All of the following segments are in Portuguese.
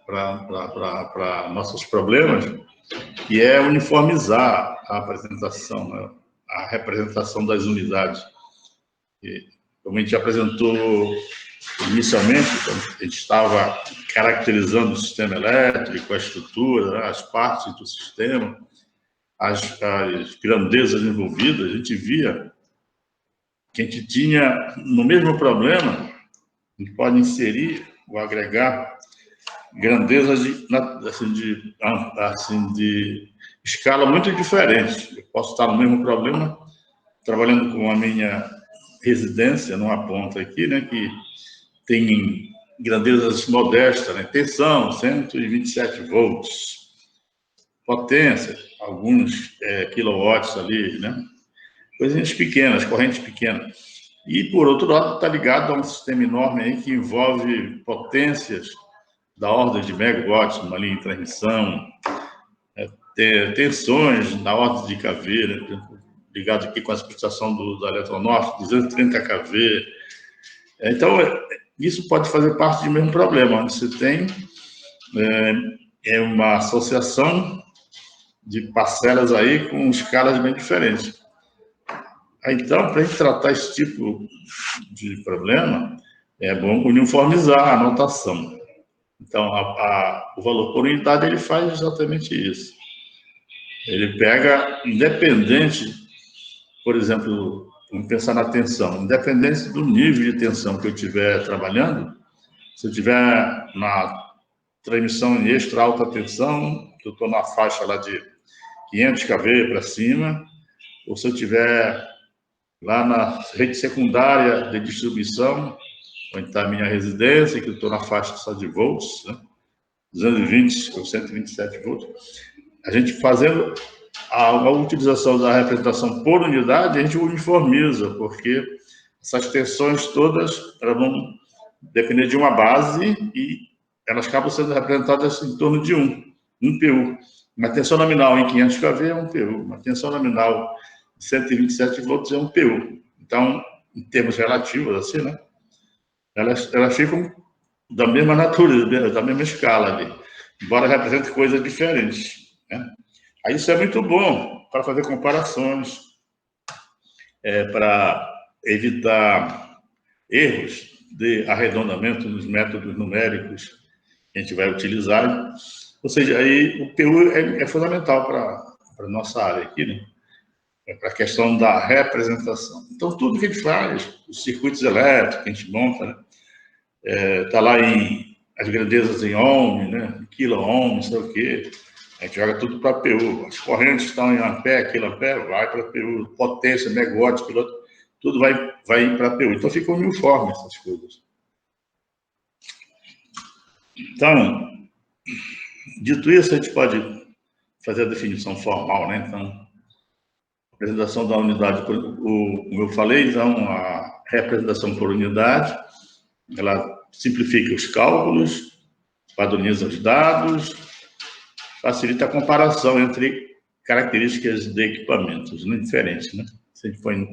para nossos problemas, que é uniformizar a apresentação, né? A representação das unidades. E, como a gente apresentou inicialmente, quando a gente estava caracterizando o sistema elétrico, a estrutura, né, as partes do sistema, as grandezas envolvidas, a gente via que a gente tinha, no mesmo problema, a gente pode inserir ou agregar grandezas de escala muito diferente. Eu posso estar no mesmo problema, trabalhando com a minha residência, numa ponta aqui, né, que tem grandezas modestas, né, tensão, 127 volts, potência, alguns quilowatts ali, né, coisinhas pequenas, correntes pequenas. E, por outro lado, está ligado a um sistema enorme aí que envolve potências da ordem de megawatts numa linha de transmissão, tensões na ordem de kV, né, ligado aqui com a subestação da Eletronorte, 230 kV. Então, isso pode fazer parte do mesmo problema, onde você tem uma associação de parcelas aí com escalas bem diferentes. Então, para a gente tratar esse tipo de problema, é bom uniformizar a notação. Então, o valor por unidade, ele faz exatamente isso. Ele pega, independente, por exemplo, vamos pensar na tensão, independente do nível de tensão que eu estiver trabalhando, se eu estiver na transmissão em extra alta tensão, que eu estou na faixa lá de 500 kV para cima, ou se eu estiver lá na rede secundária de distribuição, onde está a minha residência, que eu estou na faixa só de volts, né? 220 ou 127 volts, a gente fazendo a utilização da representação por unidade, a gente uniformiza, porque essas tensões todas elas vão depender de uma base e elas acabam sendo representadas em torno de um PU. Uma tensão nominal em 500 kV é um PU, uma tensão nominal em 127 volts é um PU. Então, em termos relativos, assim, né? Elas ficam da mesma natureza, da mesma escala ali, embora represente coisas diferentes, né? Aí isso é muito bom para fazer comparações, para evitar erros de arredondamento nos métodos numéricos que a gente vai utilizar. Ou seja, aí o PU é fundamental para a nossa área aqui, né? Para a questão da representação. Então, tudo que a gente faz, os circuitos elétricos que a gente monta, né? Tá lá as grandezas em ohm, né? Quilo-ohm, não sei o quê. A gente joga tudo para PU. As correntes estão em ampere, quiloampere, vai para PU. Potência, megawatt, quilowatt, tudo vai para PU. Então, fica uniforme essas coisas. Então, dito isso, a gente pode fazer a definição formal, né? Então, a apresentação da unidade, como eu falei, então, a representação por unidade, ela simplifica os cálculos, padroniza os dados, facilita a comparação entre características de equipamentos, né, diferentes, né? Se a gente põe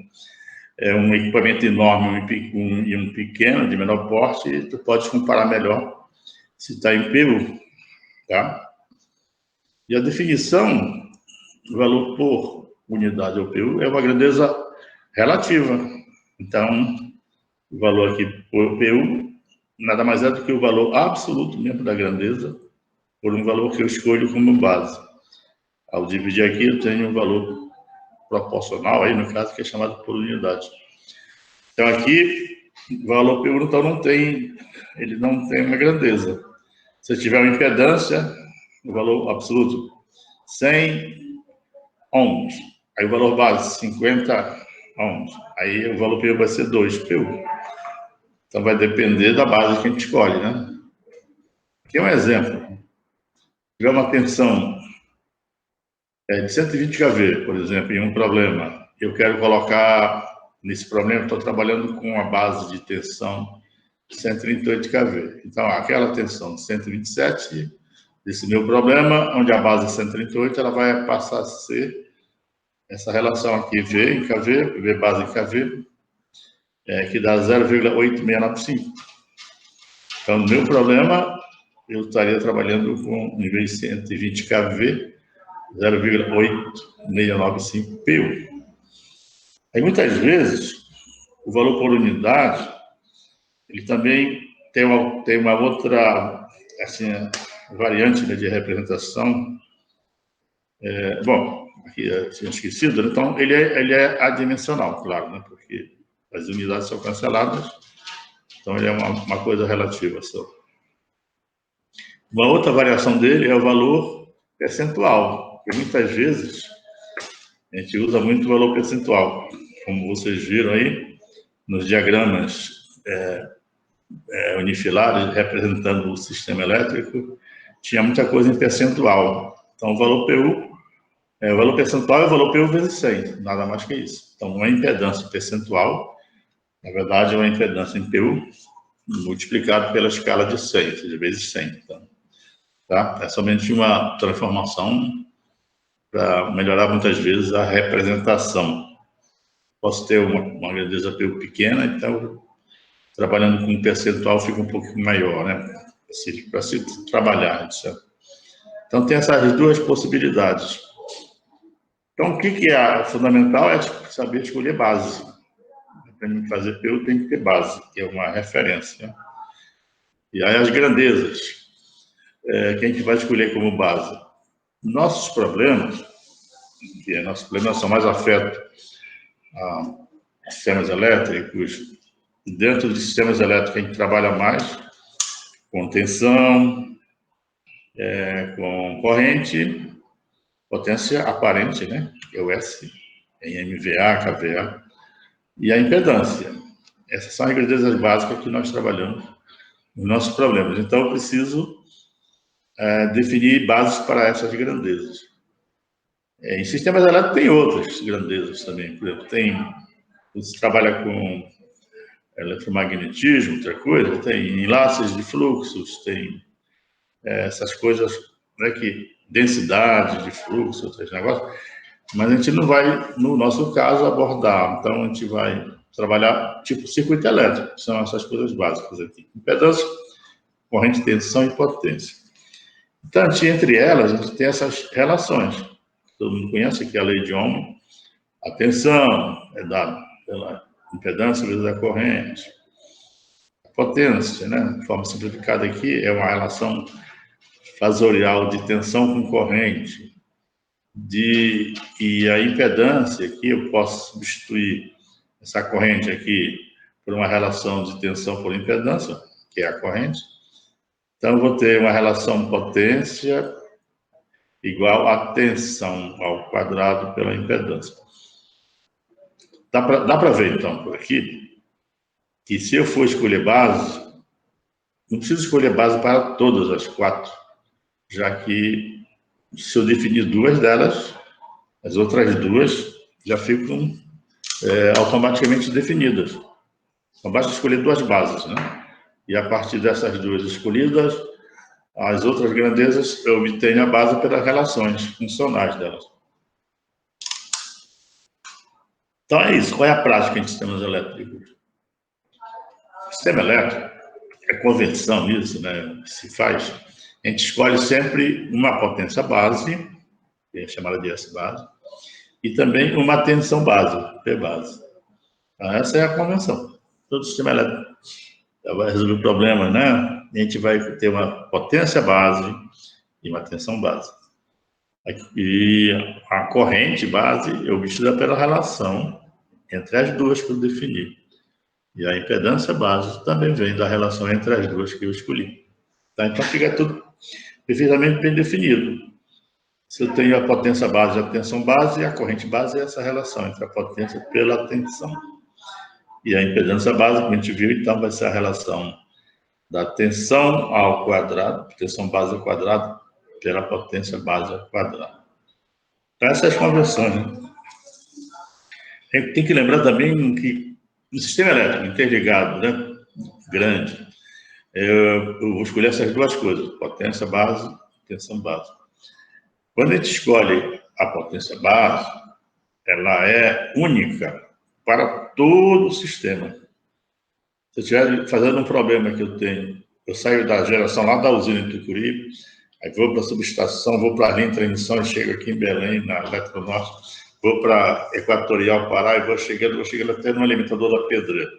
um equipamento enorme e um pequeno, de menor porte, tu pode comparar melhor se está em PU, tá? E a definição do valor por unidade ou PU é uma grandeza relativa. Então, o valor aqui por PU nada mais é do que o valor absoluto mesmo da grandeza por um valor que eu escolho como base. Ao dividir aqui, eu tenho um valor proporcional, aí no caso, que é chamado por unidade. Então, aqui, o valor PU, então, ele não tem uma grandeza. Se eu tiver uma impedância, o valor absoluto, 100 ohms. Aí o valor base, 50 ohms. Aí o valor PU vai ser 2 PU. Então, vai depender da base que a gente escolhe, né? Aqui é um exemplo. Se tiver uma tensão de 120 kV, por exemplo, em um problema, eu quero colocar, nesse problema, estou trabalhando com a base de tensão de 138 kV. Então, aquela tensão de 127, desse meu problema, onde a base é 138, ela vai passar a ser essa relação aqui, V em kV, V base em kV, que dá 0,8695. Então, no meu problema, eu estaria trabalhando com, em vez de 120 kV, 0,8695 PU. Aí, muitas vezes, o valor por unidade, ele também tem uma outra, assim, variante, né, de representação. Bom, aqui eu tinha esquecido, né? Então ele é adimensional, claro, né? Porque as unidades são canceladas, então ele é uma coisa relativa só. Uma outra variação dele é o valor percentual, porque muitas vezes a gente usa muito o valor percentual, como vocês viram aí nos diagramas unifilares representando o sistema elétrico, tinha muita coisa em percentual. Então o valor PU o valor percentual é o valor PU vezes 100, nada mais que isso. Então, uma impedância percentual, na verdade, é uma impedância em PU multiplicado pela escala de 100, ou seja, vezes 100. Então, tá? É somente uma transformação para melhorar muitas vezes a representação. Posso ter uma grandeza PU pequena, então, trabalhando com um percentual fica um pouco maior, né? Para se trabalhar, etc. Então, tem essas duas possibilidades. Então, o que é fundamental é saber escolher base. Para mim fazer PU tem que ter base, que é uma referência. E aí as grandezas, que a gente vai escolher como base. Nossos problemas são mais afetos a sistemas elétricos. Dentro de sistemas elétricos a gente trabalha mais com tensão, com corrente, potência aparente, né? Que é o S, em MVA, KVA, e a impedância. Essas são as grandezas básicas que nós trabalhamos nos nossos problemas. Então, eu preciso definir bases para essas grandezas. Em sistemas elétricos tem outras grandezas também. Por exemplo, você trabalha com eletromagnetismo, outra coisa, tem enlaces de fluxos, tem essas coisas, né, que densidade de fluxo, outros negócios, mas a gente não vai, no nosso caso, abordar. Então, a gente vai trabalhar tipo circuito elétrico, que são essas coisas básicas aqui. Impedância, corrente, tensão e potência. Então, entre elas, a gente tem essas relações. Todo mundo conhece aqui a lei de Ohm. A tensão é dada pela impedância vezes a corrente. A potência, né, de forma simplificada aqui, é uma relação fasorial de tensão com corrente. E a impedância aqui, eu posso substituir essa corrente aqui por uma relação de tensão por impedância, que é a corrente. Então, eu vou ter uma relação potência igual a tensão ao quadrado pela impedância. Dá para ver, então, por aqui, que se eu for escolher base, não preciso escolher base para todas as quatro, já que se eu definir duas delas, as outras duas já ficam automaticamente definidas. Então, basta escolher duas bases, né? E a partir dessas duas escolhidas, as outras grandezas eu obtenho a base pelas relações funcionais delas. Então é isso. Qual é a prática em sistemas elétricos? O sistema elétrico é convenção isso, né? Se faz. A gente escolhe sempre uma potência base, que é chamada de S base, e também uma tensão base, P base. Então, essa é a convenção. Todo sistema elétrico vai resolver o problema, né? A gente vai ter uma potência base e uma tensão base. E a corrente base é obtida pela relação entre as duas que eu defini. E a impedância base também vem da relação entre as duas que eu escolhi. Tá? Então fica tudo perfeitamente bem definido. Se eu tenho a potência base e a tensão base, a corrente base é essa relação entre a potência pela tensão. E a impedância base, como a gente viu, então vai ser a relação da tensão ao quadrado, tensão base ao quadrado, pela potência base ao quadrado. Então, essas conversões, né? Tem que lembrar também que no sistema elétrico interligado, né, grande, eu vou escolher essas duas coisas, potência base e tensão base. Quando a gente escolhe a potência base, ela é única para todo o sistema. Se eu estiver fazendo um problema que eu tenho eu saio da geração lá da usina em Tucuruí, aí vou para a subestação, vou para a linha de transmissão, chego aqui em Belém, na Eletronorte, vou para Equatorial Pará e vou chegando até no alimentador da Pedreira.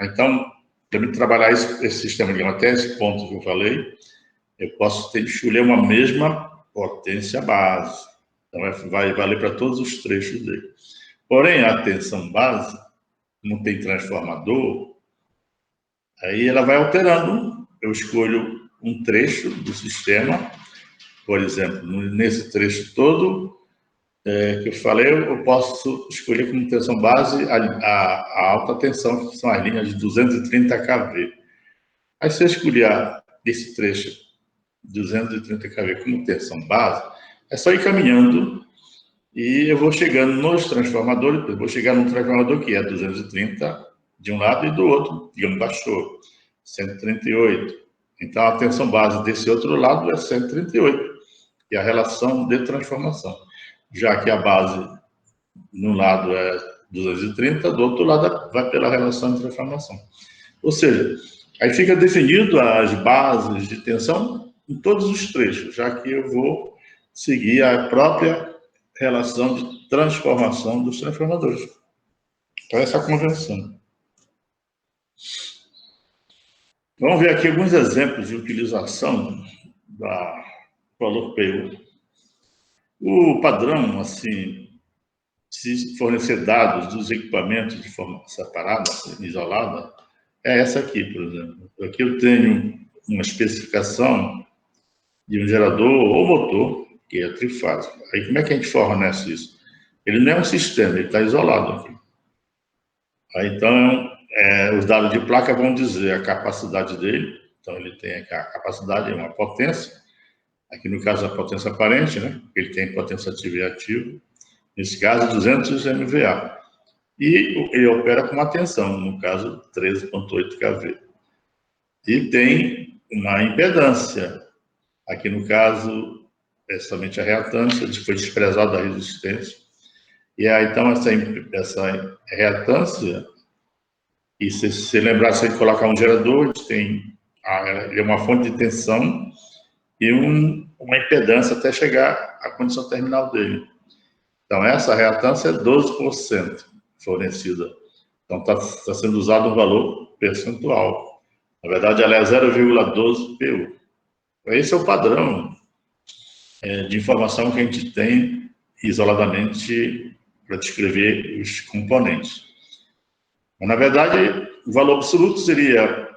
Então, para trabalhar esse sistema de até esse ponto que eu falei, eu posso escolher uma mesma potência base. Então, vai valer para todos os trechos dele. Porém, a tensão base, não tem transformador, aí ela vai alterando. Eu escolho um trecho do sistema, por exemplo, nesse trecho todo que eu falei, eu posso escolher como tensão base a alta tensão, que são as linhas de 230 kV. Aí, se eu escolher esse trecho 230 kV como tensão base, é só ir caminhando e eu vou chegando nos transformadores. Eu vou chegar num transformador que é 230 de um lado e do outro, digamos, baixou 138. Então, a tensão base desse outro lado é 138, que é a relação de transformação. Já que a base no lado é 230, do outro lado vai pela relação de transformação. Ou seja, aí fica definido as bases de tensão em todos os trechos, já que eu vou seguir a própria relação de transformação dos transformadores. Então, essa é a convenção. Vamos ver aqui alguns exemplos de utilização do valor PU. O padrão, assim, se fornecer dados dos equipamentos de forma separada, isolada, é essa aqui, por exemplo. Aqui eu tenho uma especificação de um gerador ou motor, que é trifásico. Aí, como é que a gente fornece isso? Ele não é um sistema, ele está isolado aqui. Aí, então, os dados de placa vão dizer a capacidade dele. Então, ele tem aqui a capacidade, uma potência. Aqui, no caso, a potência aparente, né? Ele tem potência ativa e ativa. Nesse caso, 200 MVA. E ele opera com uma tensão, no caso, 13,8 kV. E tem uma impedância. Aqui, no caso, é somente a reatância, foi desprezada a resistência. E aí, então, essa reatância, e se lembrar, se a gente colocar um gerador, a gente tem uma fonte de tensão e uma impedância até chegar à condição terminal dele. Então, essa reatância é 12% fornecida. Então, está sendo usado um valor percentual. Na verdade, ela é 0,12 PU. Esse é o padrão de informação que a gente tem isoladamente para descrever os componentes. Mas, na verdade, o valor absoluto seria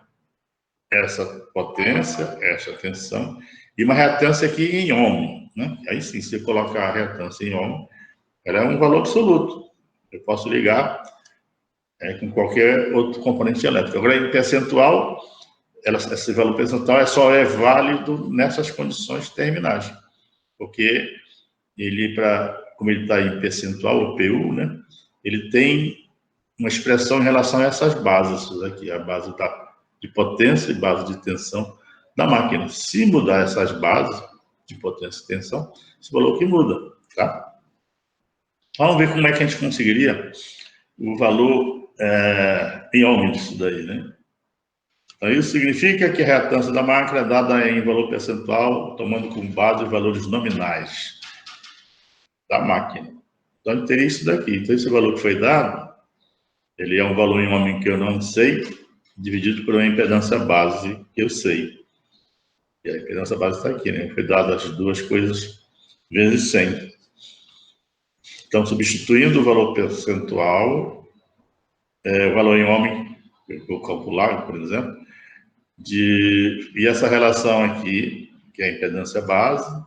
essa potência, essa tensão, e uma reatância aqui em ohm, né? Aí sim, se eu colocar a reatância em ohm, ela é um valor absoluto. Eu posso ligar com qualquer outro componente elétrico. Agora, em percentual, esse valor percentual só é válido nessas condições terminais, porque ele, como ele está em percentual, o PU, né, ele tem uma expressão em relação a essas bases aqui, a base de potência e base de tensão da máquina. Se mudar essas bases de potência e tensão, esse valor que muda, tá? Vamos ver como é que a gente conseguiria o valor em ohm disso daí, né? Então, isso significa que a reatância da máquina é dada em valor percentual, tomando como base os valores nominais da máquina. Então, teria isso daqui. Então, esse valor que foi dado, ele é um valor em ohm que eu não sei, dividido por uma impedância base que eu sei. E a impedância base está aqui, né? Foi dada as duas coisas vezes 100. Então, substituindo o valor percentual, o valor em ohm, que eu vou calcular, por exemplo, e essa relação aqui, que é a impedância base,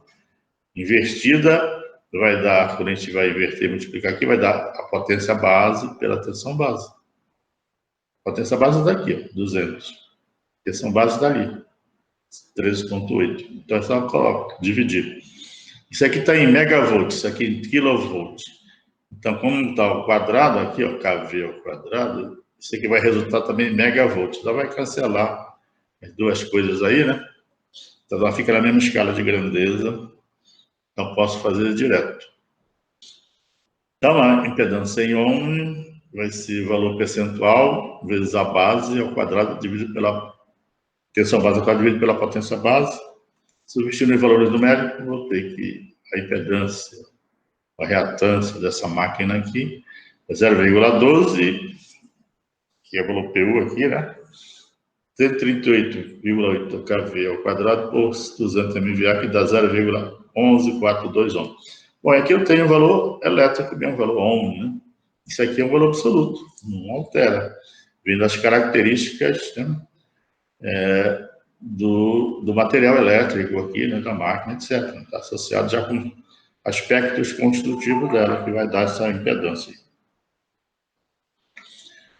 invertida, vai dar, quando a gente vai inverter e multiplicar aqui, vai dar a potência base pela tensão base. A potência base está aqui, ó, 200. A tensão base está ali, 13,8. Então, é só colocar, dividir. Isso aqui está em megavolts, isso aqui em kilovolts. Então, como está o quadrado aqui, ó, KV ao quadrado, isso aqui vai resultar também em megavolts. Então, vai cancelar as duas coisas aí, né? Então, ela fica na mesma escala de grandeza. Então, posso fazer direto. Então, a impedância em ohm vai ser valor percentual vezes a base ao quadrado dividido pela tensão base ao dividido pela potência base. Substituindo os valores numéricos, vou ter que a impedância, a reatância dessa máquina aqui é 0,12, que é o valor PU aqui, né? 138,8 kV ao quadrado por 200 MVA, que dá 0,11421 ohms. Bom, aqui eu tenho o valor elétrico, bem, o valor ohm, né? Isso aqui é um valor absoluto, não altera. Vem das características, né, do material elétrico aqui, né, da máquina, etc. Está associado já com aspectos construtivos dela, que vai dar essa impedância.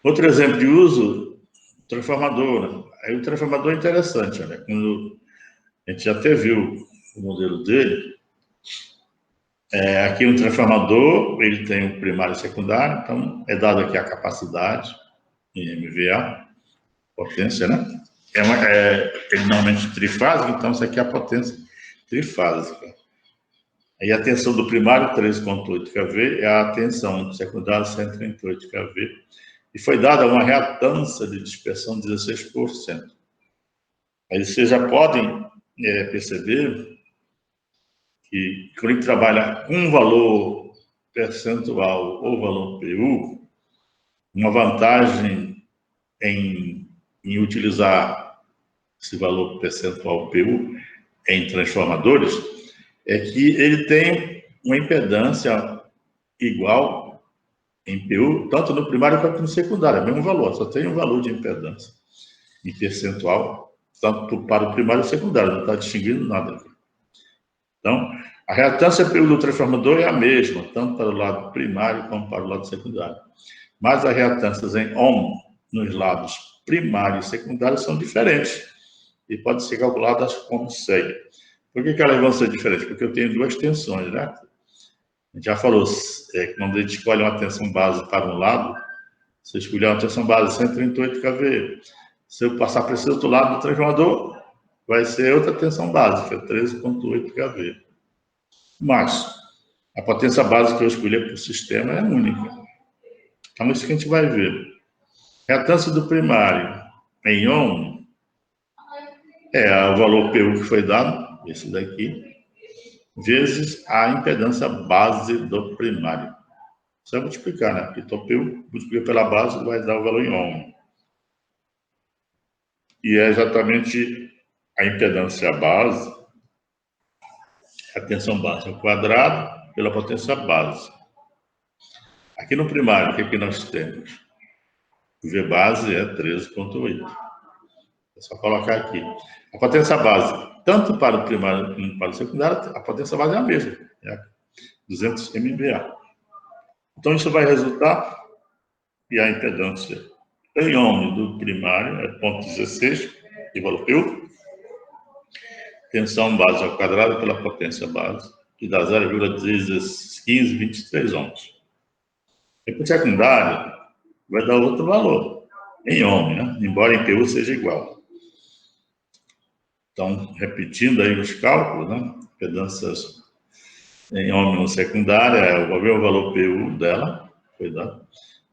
Outro exemplo de uso, transformador. Né? Aí o transformador é interessante, né? Quando a gente já até viu o modelo dele, aqui um transformador, ele tem o primário e o secundário, então é dado aqui a capacidade em MVA, potência, né? Ele normalmente trifásico, então isso aqui é a potência trifásica. Aí a tensão do primário, 13,8 kV, é a tensão do secundário, 138 kV. E foi dada uma reatância de dispersão de 16%. Aí vocês já podem perceber que quando a gente trabalha com valor percentual ou valor PU, uma vantagem em utilizar esse valor percentual PU em transformadores é que ele tem uma impedância igual em PU, tanto no primário quanto no secundário, é o mesmo valor, só tem um valor de impedância em percentual, tanto para o primário e o secundário, não está distinguindo nada aqui. Então, a reatância PU do transformador é a mesma, tanto para o lado primário como para o lado secundário. Mas as reatâncias em ohm nos lados primário e secundário são diferentes e podem ser calculadas como segue. Por que elas vão ser diferentes? Porque eu tenho duas tensões, né? A gente já falou, quando a gente escolhe uma tensão base para um lado, se eu escolher uma tensão base 138 kV, se eu passar para esse outro lado do transformador, vai ser outra tensão base, que é 13,8 kV. Mas a potência base que eu escolhi para o sistema é única. Então, isso que a gente vai ver. Reatância do primário em ohm é o valor PU que foi dado, esse daqui, vezes a impedância base do primário. Isso é multiplicar, né? Porque então PU multiplica pela base vai dar o valor em ohm. E é exatamente a impedância base, a tensão base ao quadrado pela potência base. Aqui no primário, o que é que nós temos? O V base é 13,8. É só colocar aqui. A potência base, tanto para o primário como para o secundário, a potência base é a mesma, é 200 MVA. Então, isso vai resultar, e a impedância em ohm do primário é 0,16, de valor PU, tensão base ao quadrado pela potência base, que dá 0,1523 ohms. E para o secundário, vai dar outro valor, em ohm, né? Embora em PU seja igual. Então, repetindo aí os cálculos, né? Impedâncias em ohm no secundário, é o mesmo valor PU dela, foi dado.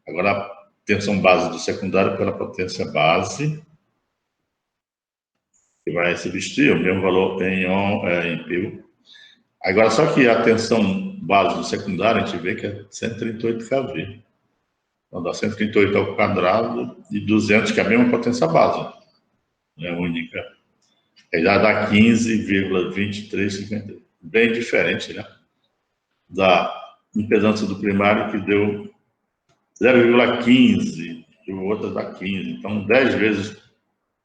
Agora, a tensão base do secundário pela potência base, que vai substituir o mesmo valor em ohm, em PU. Agora, só que a tensão base do secundário, a gente vê que é 138 kV. Então, dá 138 ao quadrado e 200, que é a mesma potência base, é única. Aí dá 15,2350. Bem diferente, né? Da impedância do primário, que deu 0,15, e o outro dá 15. Então, 10 vezes,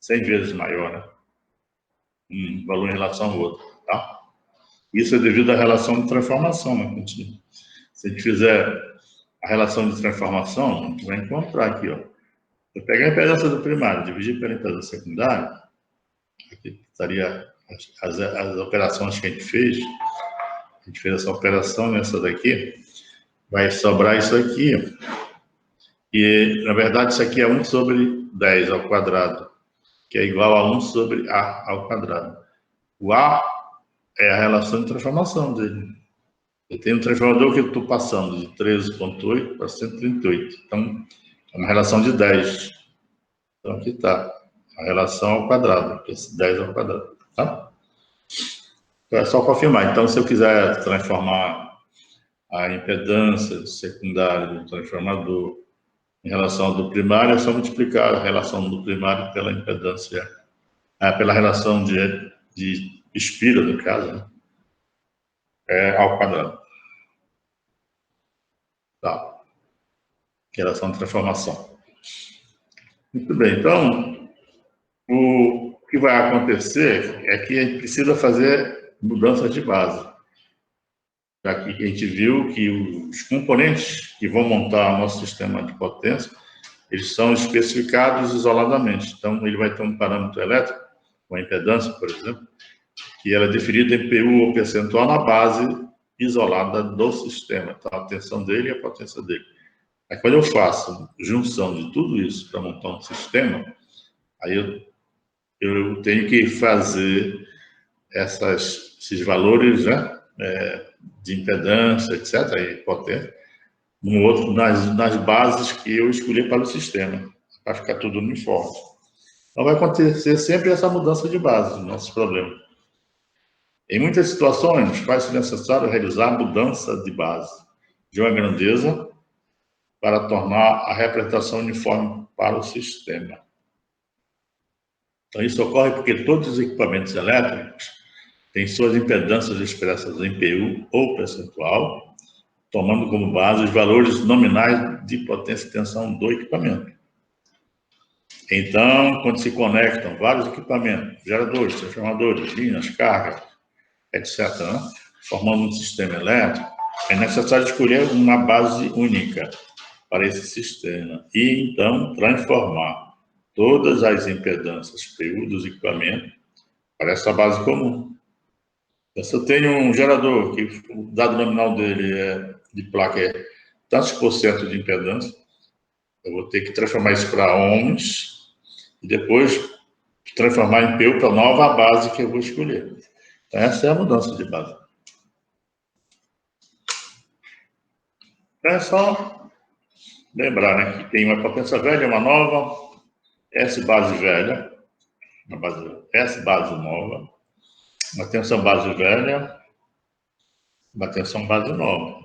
100 vezes maior, né? Um valor em relação ao outro, tá? Isso é devido à relação de transformação, né? Se a gente fizer a relação de transformação, a gente vai encontrar aqui, ó. Eu pegar a impedância do primário, dividir pela impedância secundária, aqui estaria as operações que a gente fez essa operação nessa daqui, vai sobrar isso aqui, e na verdade isso aqui é 1 sobre 10 ao quadrado, que é igual a 1 sobre A ao quadrado. O A é a relação de transformação dele. Eu tenho um transformador que eu estou passando de 13,8 para 138. Então, é uma relação de 10. Então, aqui está a relação ao quadrado, esse 10 ao quadrado, tá? Então, é só confirmar. Então, se eu quiser transformar a impedância secundária do transformador em relação ao do primário, é só multiplicar a relação do primário pela impedância, pela relação de espira, no caso, né? Ao quadrado. Tá. Relação de transformação. Muito bem, então, o que vai acontecer é que a gente precisa fazer mudanças de base. Já que a gente viu que os componentes que vão montar o nosso sistema de potência, eles são especificados isoladamente. Então, ele vai ter um parâmetro elétrico, uma impedância, por exemplo, que ela é definida em PU ou percentual na base isolada do sistema. Então, a tensão dele e a potência dele. Aí, quando eu faço junção de tudo isso para montar um sistema, aí eu tenho que fazer esses valores, né, de impedância, etc., e potência, nas bases que eu escolhi para o sistema, para ficar tudo uniforme. Então, vai acontecer sempre essa mudança de base nos nossos problemas. Em muitas situações, faz-se necessário realizar mudança de base de uma grandeza para tornar a representação uniforme para o sistema. Então, isso ocorre porque todos os equipamentos elétricos têm suas impedâncias expressas em PU ou percentual, tomando como base os valores nominais de potência e tensão do equipamento. Então, quando se conectam vários equipamentos, geradores, transformadores, linhas, cargas, etc., né, formando um sistema elétrico, é necessário escolher uma base única para esse sistema e, então, transformar todas as impedâncias PU dos equipamentos para essa base comum. Então, se eu tenho um gerador que o dado nominal dele de placa é tantos por cento de impedância, eu vou ter que transformar isso para ohms e depois transformar em PU para a nova base que eu vou escolher. Então, essa é a mudança de base. Então, é só lembrar, né, que tem uma potência velha, uma nova, S base velha, S base nova, uma tensão base velha, uma tensão base nova.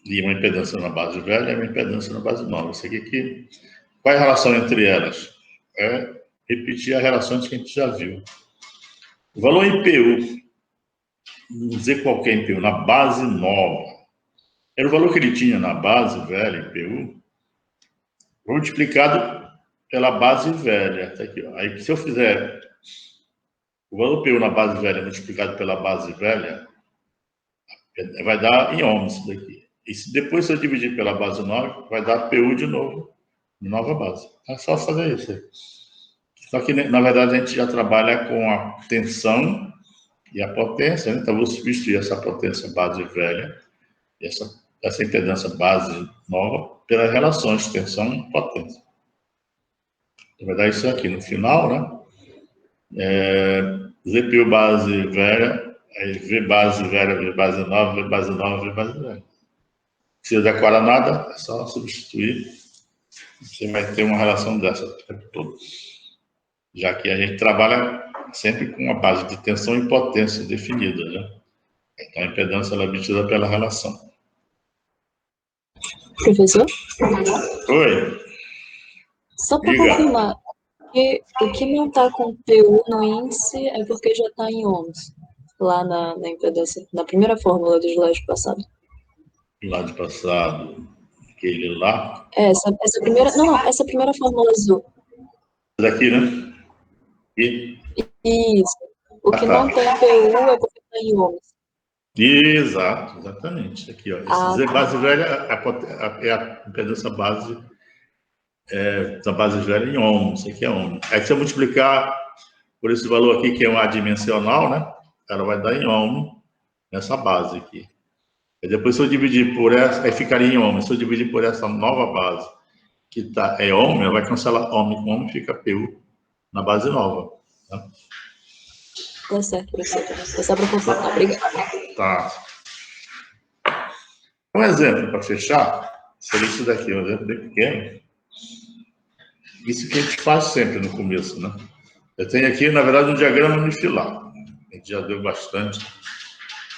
E uma impedância na base velha e uma impedância na base nova. Isso aqui, qual é a relação entre elas? É repetir as relações que a gente já viu. O valor em PU, vamos dizer qualquer em PU, na base nova, era o valor que ele tinha na base velha, em PU, multiplicado pela base velha. Tá aqui, ó. Aí, se eu fizer o valor PU na base velha multiplicado pela base velha, vai dar em ohms isso daqui. E depois, se eu dividir pela base nova, vai dar PU de novo, nova base. É só fazer isso aí. Só que, na verdade, a gente já trabalha com a tensão e a potência, né? Então, eu vou substituir essa potência base velha, essa impedância base nova, pelas relações tensão e potência. Então, vai dar isso aqui no final, né? ZPU base velha, aí V base velha, V base nova, V base nova, V base velha. Não precisa decorar nada, é só substituir. Você vai ter uma relação dessa o tempo todo. Já que a gente trabalha sempre com uma base de tensão e potência definida, né? Então, a impedância ela é obtida pela relação. Professor? Oi? Só para confirmar, o que não está com PU no índice é porque já está em ohms, lá na impedância, na primeira fórmula do slide passado. Slide passado, aquele lá? Essa primeira, não, essa primeira fórmula azul. Daqui, né? Isso. O que não tem PU é porque está em ohms. Exato, exatamente. Aqui, ó. Esse Z base velha é a impedância base da base velha em ohms. Isso aqui é ohms. Aí, se eu multiplicar por esse valor aqui, que é um adimensional, né? Ela vai dar em ohm nessa base aqui. E depois, se eu dividir por essa, aí ficaria em ohm. Se eu dividir por essa nova base, que é ohm, ela vai cancelar ohm. Ohm fica PU na base nova. Tá? Tá certo, professor. É só para confirmar. Obrigada. Tá. Um exemplo para fechar seria isso daqui, um exemplo bem pequeno. isso que a gente faz sempre no começo, né? Eu tenho aqui, na verdade, um diagrama unifilar. A gente já deu bastante.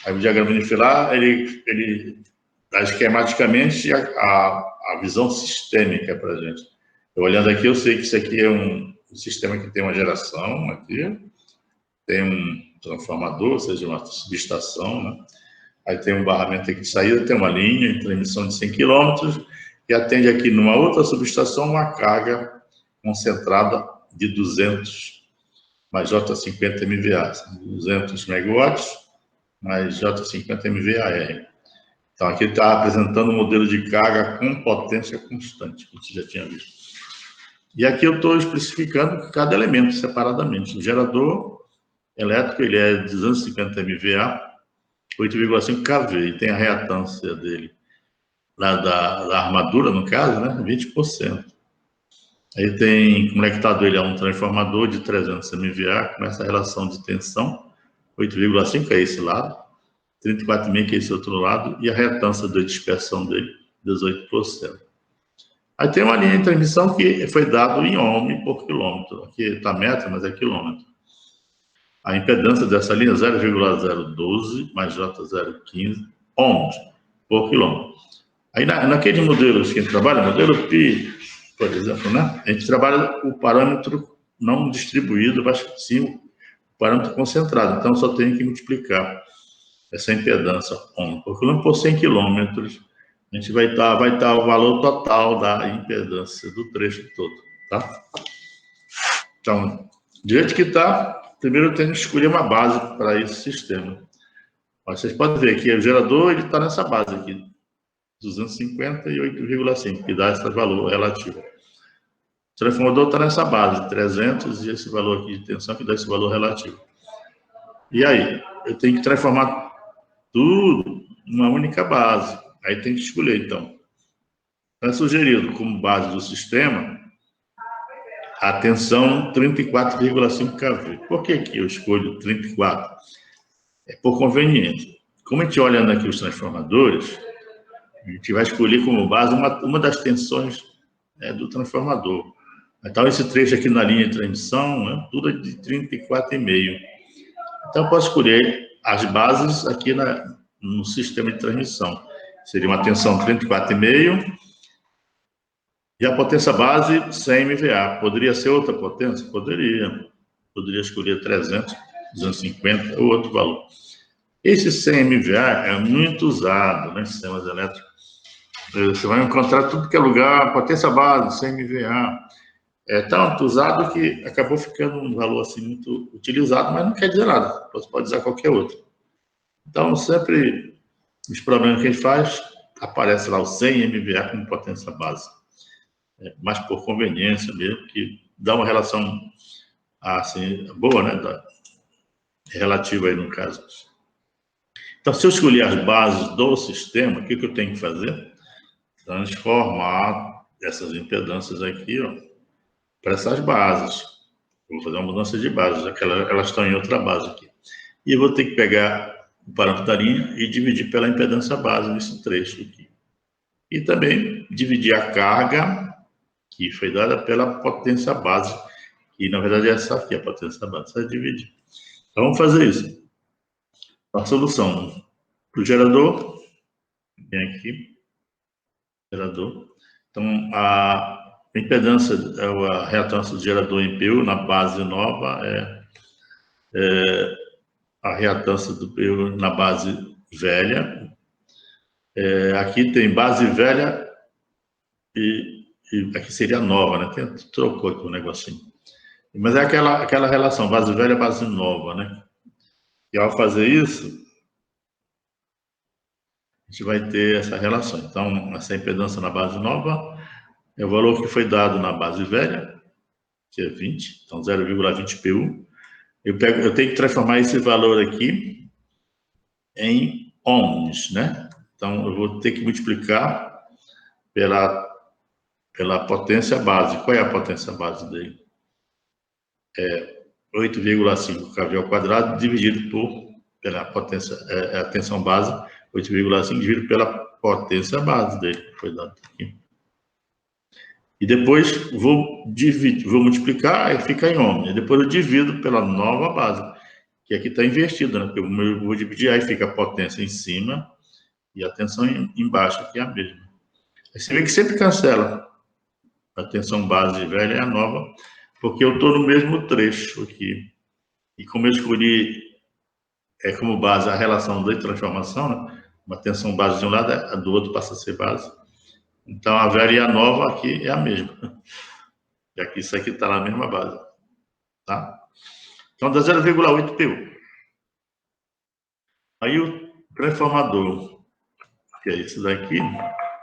Aí o diagrama unifilar, ele dá esquematicamente a visão sistêmica para a gente. Eu olhando aqui, eu sei que isso aqui é um sistema que tem uma geração aqui, tem um transformador, ou seja, uma subestação, né? Aí tem um barramento aqui de saída, tem uma linha de transmissão de 100 km, que atende aqui numa outra subestação uma carga concentrada de 200 mais J50 MVA, 200 megawatts mais J50 MVAR. Então aqui está apresentando um modelo de carga com potência constante, que a gente já tinha visto. E aqui eu estou especificando cada elemento separadamente. O gerador elétrico, ele é 250 MVA, 8,5 kV, e tem a reatância dele, lá da armadura, no caso, né, 20%. Aí tem conectado ele a um transformador de 300 MVA, com essa relação de tensão, 8,5 é esse lado, 34,5 que é esse outro lado, e a reatância da dispersão dele, 18%. Aí tem uma linha de transmissão que foi dado em ohm por quilômetro. Aqui está metro, mas é quilômetro. A impedância dessa linha é 0,012 mais J015 ohms por quilômetro. Aí naqueles modelos que a gente trabalha, modelo Pi, por exemplo, né? A gente trabalha o parâmetro não distribuído, mas sim o parâmetro concentrado. Então, só tem que multiplicar essa impedância ohm por quilômetro por 100 quilômetros. A gente vai estar o valor total da impedância do trecho todo, tá? Então, do jeito que está, primeiro eu tenho que escolher uma base para esse sistema. Vocês podem ver que o gerador ele está nessa base aqui, 250 e 8,5, que dá esse valor relativo. O transformador está nessa base, 300, e esse valor aqui de tensão que dá esse valor relativo. E aí, eu tenho que transformar tudo numa única base. Aí tem que escolher, então. É sugerido como base do sistema a tensão 34,5 kV. Por que eu escolho 34? É por conveniência. Como a gente olhando aqui os transformadores, a gente vai escolher como base uma das tensões do transformador. Então, esse trecho aqui na linha de transmissão, tudo é de 34,5. Então, eu posso escolher as bases aqui no sistema de transmissão. Seria uma tensão 34,5 e a potência base 100 MVA. Poderia ser outra potência? Poderia. Poderia escolher 300, 250 ou outro valor. Esse 100 MVA é muito usado em sistemas elétricos. Você vai encontrar tudo que é lugar, potência base 100 MVA. É tanto usado que acabou ficando um valor assim muito utilizado, mas não quer dizer nada. Você pode usar qualquer outro. Então, sempre os problemas que a gente faz, aparece lá o 100 MVA como potência base. Mas por conveniência mesmo, que dá uma relação assim, boa, né? Relativa aí no caso. Então, se eu escolher as bases do sistema, o que eu tenho que fazer? Transformar essas impedâncias aqui, para essas bases. Vou fazer uma mudança de base, já que elas estão em outra base aqui. E eu vou ter que pegar o parâmetro da linha e dividir pela impedância base nesse trecho aqui. E também dividir a carga que foi dada pela potência base, que na verdade é essa aqui, a potência base. Você vai dividir. Então, vamos fazer isso. A solução para o gerador, vem aqui, gerador. Então, a impedância, a reatância do gerador em PU na base nova a reatância do PU na base velha. Aqui tem base velha e aqui seria nova, né? Trocou aqui o negocinho. Mas é aquela relação, base velha, base nova, né? E ao fazer isso, a gente vai ter essa relação. Então, essa impedância na base nova é o valor que foi dado na base velha, que é 20, então 0,20 PU. Eu tenho que transformar esse valor aqui em ohms, né? Então, eu vou ter que multiplicar pela potência base. Qual é a potência base dele? 8,5 kV ao quadrado dividido pela potência, a tensão base, 8,5 dividido pela potência base dele, que foi dado aqui. E depois vou dividir, vou multiplicar, aí fica em ohm. E depois eu divido pela nova base, que aqui está invertida, né? Porque eu vou dividir, aí fica a potência em cima e a tensão embaixo, que é a mesma. Aí você vê que sempre cancela. A tensão base velha é a nova, porque eu estou no mesmo trecho aqui. E como eu escolhi como base a relação de transformação, né? Uma tensão base de um lado, a do outro passa a ser base. Então, a velha e a nova aqui é a mesma. E aqui, isso aqui está na mesma base. Tá? Então, dá 0,8 PU. Aí, o transformador, que é esse daqui,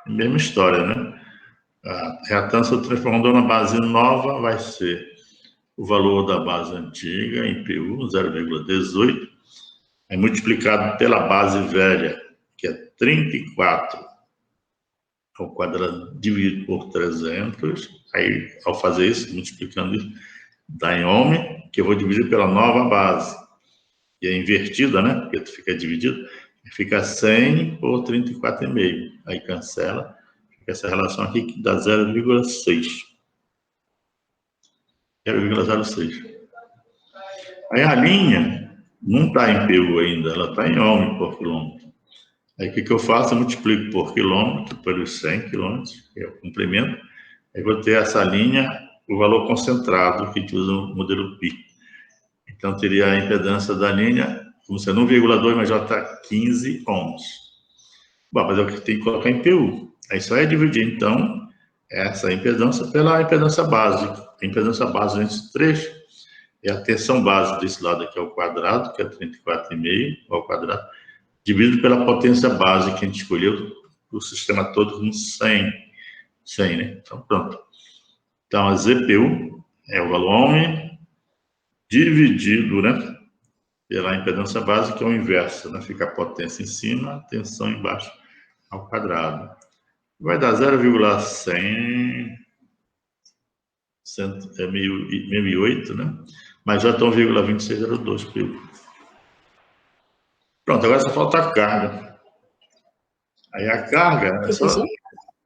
mesma história, né? A reatância do transformador na base nova vai ser o valor da base antiga, em PU, 0,18, é multiplicado pela base velha, que é 34 ao quadrado, dividido por 300. Aí, ao fazer isso, multiplicando isso, dá em ohm, que eu vou dividir pela nova base. E é invertida, né? Porque fica dividido. Fica 100 por 34,5. Aí cancela. Fica essa relação aqui que dá 0,6. 0,06. Aí a linha não está em PU ainda, ela está em ohm por quilômetro. Aí o que eu faço? Eu multiplico por quilômetro, pelos 100 quilômetros, que é o comprimento. Aí vou ter essa linha, o valor concentrado, que a gente usa no modelo pi. Então, teria a impedância da linha, como sendo 1,2, mas já está 15 ohms. Bom, mas é o que tem que colocar em PU. Aí só é dividir, então, essa impedância pela impedância básica. A impedância base nesse trecho é a tensão base desse lado aqui ao quadrado, que é 34,5 ao quadrado, dividido pela potência base que a gente escolheu, o sistema todo com 100, né? Então, pronto. Então, a ZPU é o valor ohm dividido, né, pela impedância base, que é o inverso, né? Fica a potência em cima, a tensão embaixo, ao quadrado. Vai dar 0,100, 1008, né? Mas já está 1,2602 PU. Pronto, agora só falta a carga. Aí a carga é só... Professor,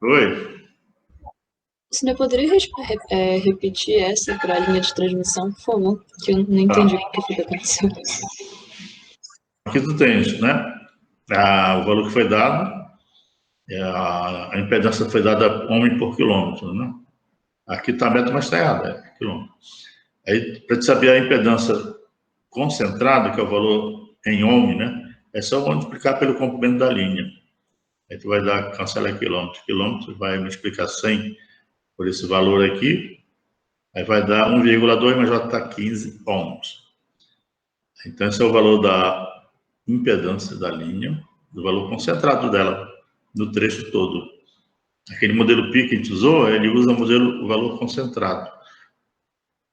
Oi? você não poderia repetir essa para a linha de transmissão, por favor? Que eu não entendi o que foi que aconteceu. Aqui tu tens, né? O valor que foi dado, a impedância foi dada ohm por quilômetro, né? Aqui está metro, mas está errado, é quilômetro. Aí, para te saber a impedância concentrada, que é o valor em ohm, né? É só multiplicar pelo comprimento da linha. Aí tu vai dar, cancela quilômetro, vai multiplicar 100 por esse valor aqui, aí vai dar 1,2, mas já está 15 ohms. Então, esse é o valor da impedância da linha, do valor concentrado dela, no trecho todo. Aquele modelo pi que a gente usou, ele usa o valor concentrado.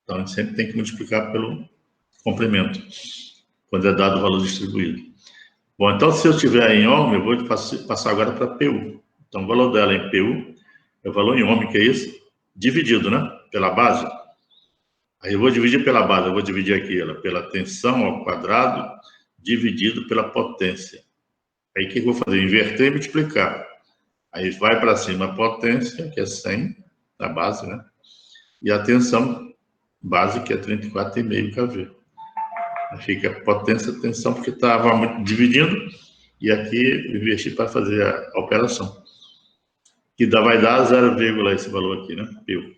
Então, a gente sempre tem que multiplicar pelo comprimento, quando é dado o valor distribuído. Bom, então, se eu tiver em ohm, eu vou passar agora para PU. Então, o valor dela em PU é o valor em ohm, que é isso, dividido, né, pela base. Aí eu vou dividir pela base, eu vou dividir aqui ela pela tensão ao quadrado, dividido pela potência. Aí o que eu vou fazer? Inverter e multiplicar. Aí vai para cima a potência, que é 100, a base, né? E a tensão base, que é 34,5 kV. Aí fica potência, tensão, porque estava dividindo, e aqui investi para fazer a operação. Que vai dar 0, esse valor aqui, né? PU.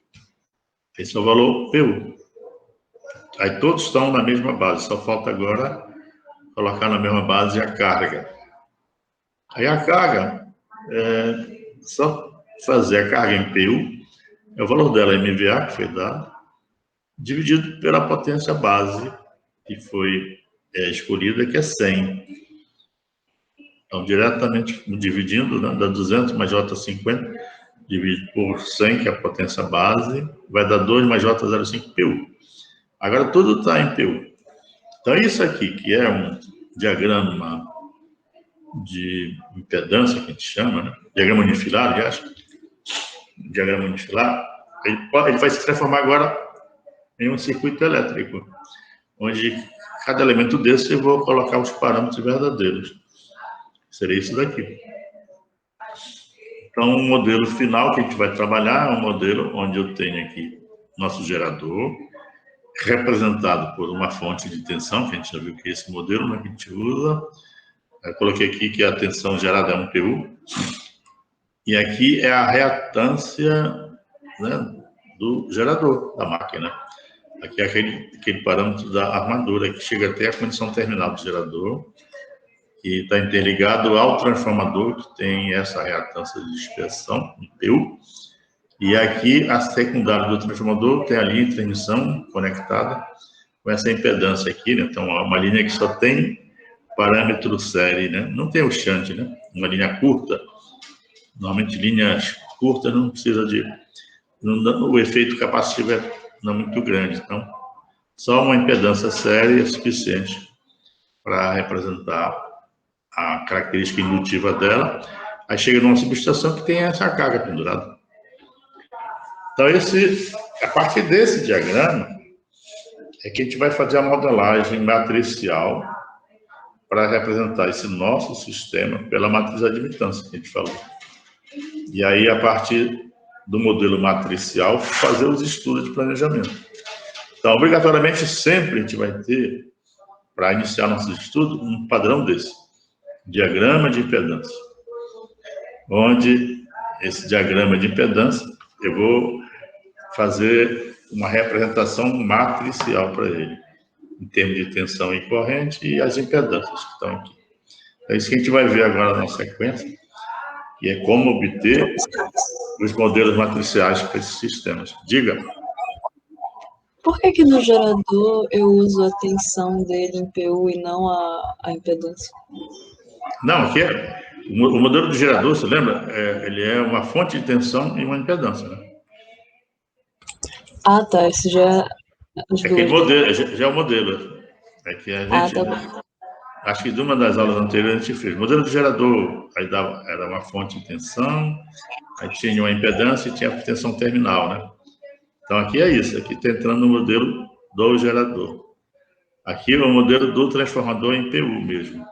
Esse é o valor PU. Aí todos estão na mesma base, só falta agora colocar na mesma base a carga. Aí a carga, só fazer a carga em PU, é o valor dela, MVA, que foi dado, dividido pela potência base, que foi escolhida, que é 100. Então, diretamente dividindo, né, dá 200 mais J50, dividido por 100, que é a potência base, vai dar 2 mais J05 PU. Agora, tudo está em PU. Então, isso aqui, que é um diagrama de impedância, que a gente chama, né? Diagrama unifilar, aliás, diagrama unifilar, ele vai se transformar agora em um circuito elétrico, onde cada elemento desse eu vou colocar os parâmetros verdadeiros. Seria isso daqui. Então, o modelo final que a gente vai trabalhar é um modelo onde eu tenho aqui nosso gerador, representado por uma fonte de tensão, que a gente já viu que é esse modelo, né, que a gente usa. Eu coloquei aqui que a tensão gerada é um PU. E aqui é a reatância, né, do gerador, da máquina. Aqui é aquele parâmetro da armadura, que chega até a condição terminal do gerador, que está interligado ao transformador, que tem essa reatância de dispersão, PU. E aqui, a secundária do transformador tem a linha de transmissão conectada com essa impedância aqui, né? Então, uma linha que só tem parâmetro série, né? Não tem o shunt, né? Uma linha curta. Normalmente, linhas curtas não precisa de... o efeito capacitivo não é muito grande. Então, só uma impedância série é suficiente para representar a característica indutiva dela. Aí chega numa subestação que tem essa carga pendurada. Então, a partir desse diagrama, é que a gente vai fazer a modelagem matricial para representar esse nosso sistema pela matriz de admitância que a gente falou. E aí, a partir do modelo matricial, fazer os estudos de planejamento. Então, obrigatoriamente, sempre a gente vai ter, para iniciar nosso estudo, um padrão desse. Diagrama de impedância. Onde esse diagrama de impedância, eu vou fazer uma representação matricial para ele, em termos de tensão e corrente e as impedâncias que estão aqui. É isso que a gente vai ver agora na sequência, que é como obter os modelos matriciais para esses sistemas. Diga. Por que no gerador eu uso a tensão dele em PU e não a impedância? Não, aqui o modelo do gerador, você lembra? Ele é uma fonte de tensão e uma impedância, né? Ah, tá. Esse já é aquele modelo, já é o modelo. É que a gente... tá. Acho que de uma das aulas anteriores a gente fez. O modelo do gerador, aí era uma fonte de tensão, aí tinha uma impedância e tinha a tensão terminal, né? Então, aqui é isso. Aqui está entrando no modelo do gerador. Aqui é o modelo do transformador em PU mesmo.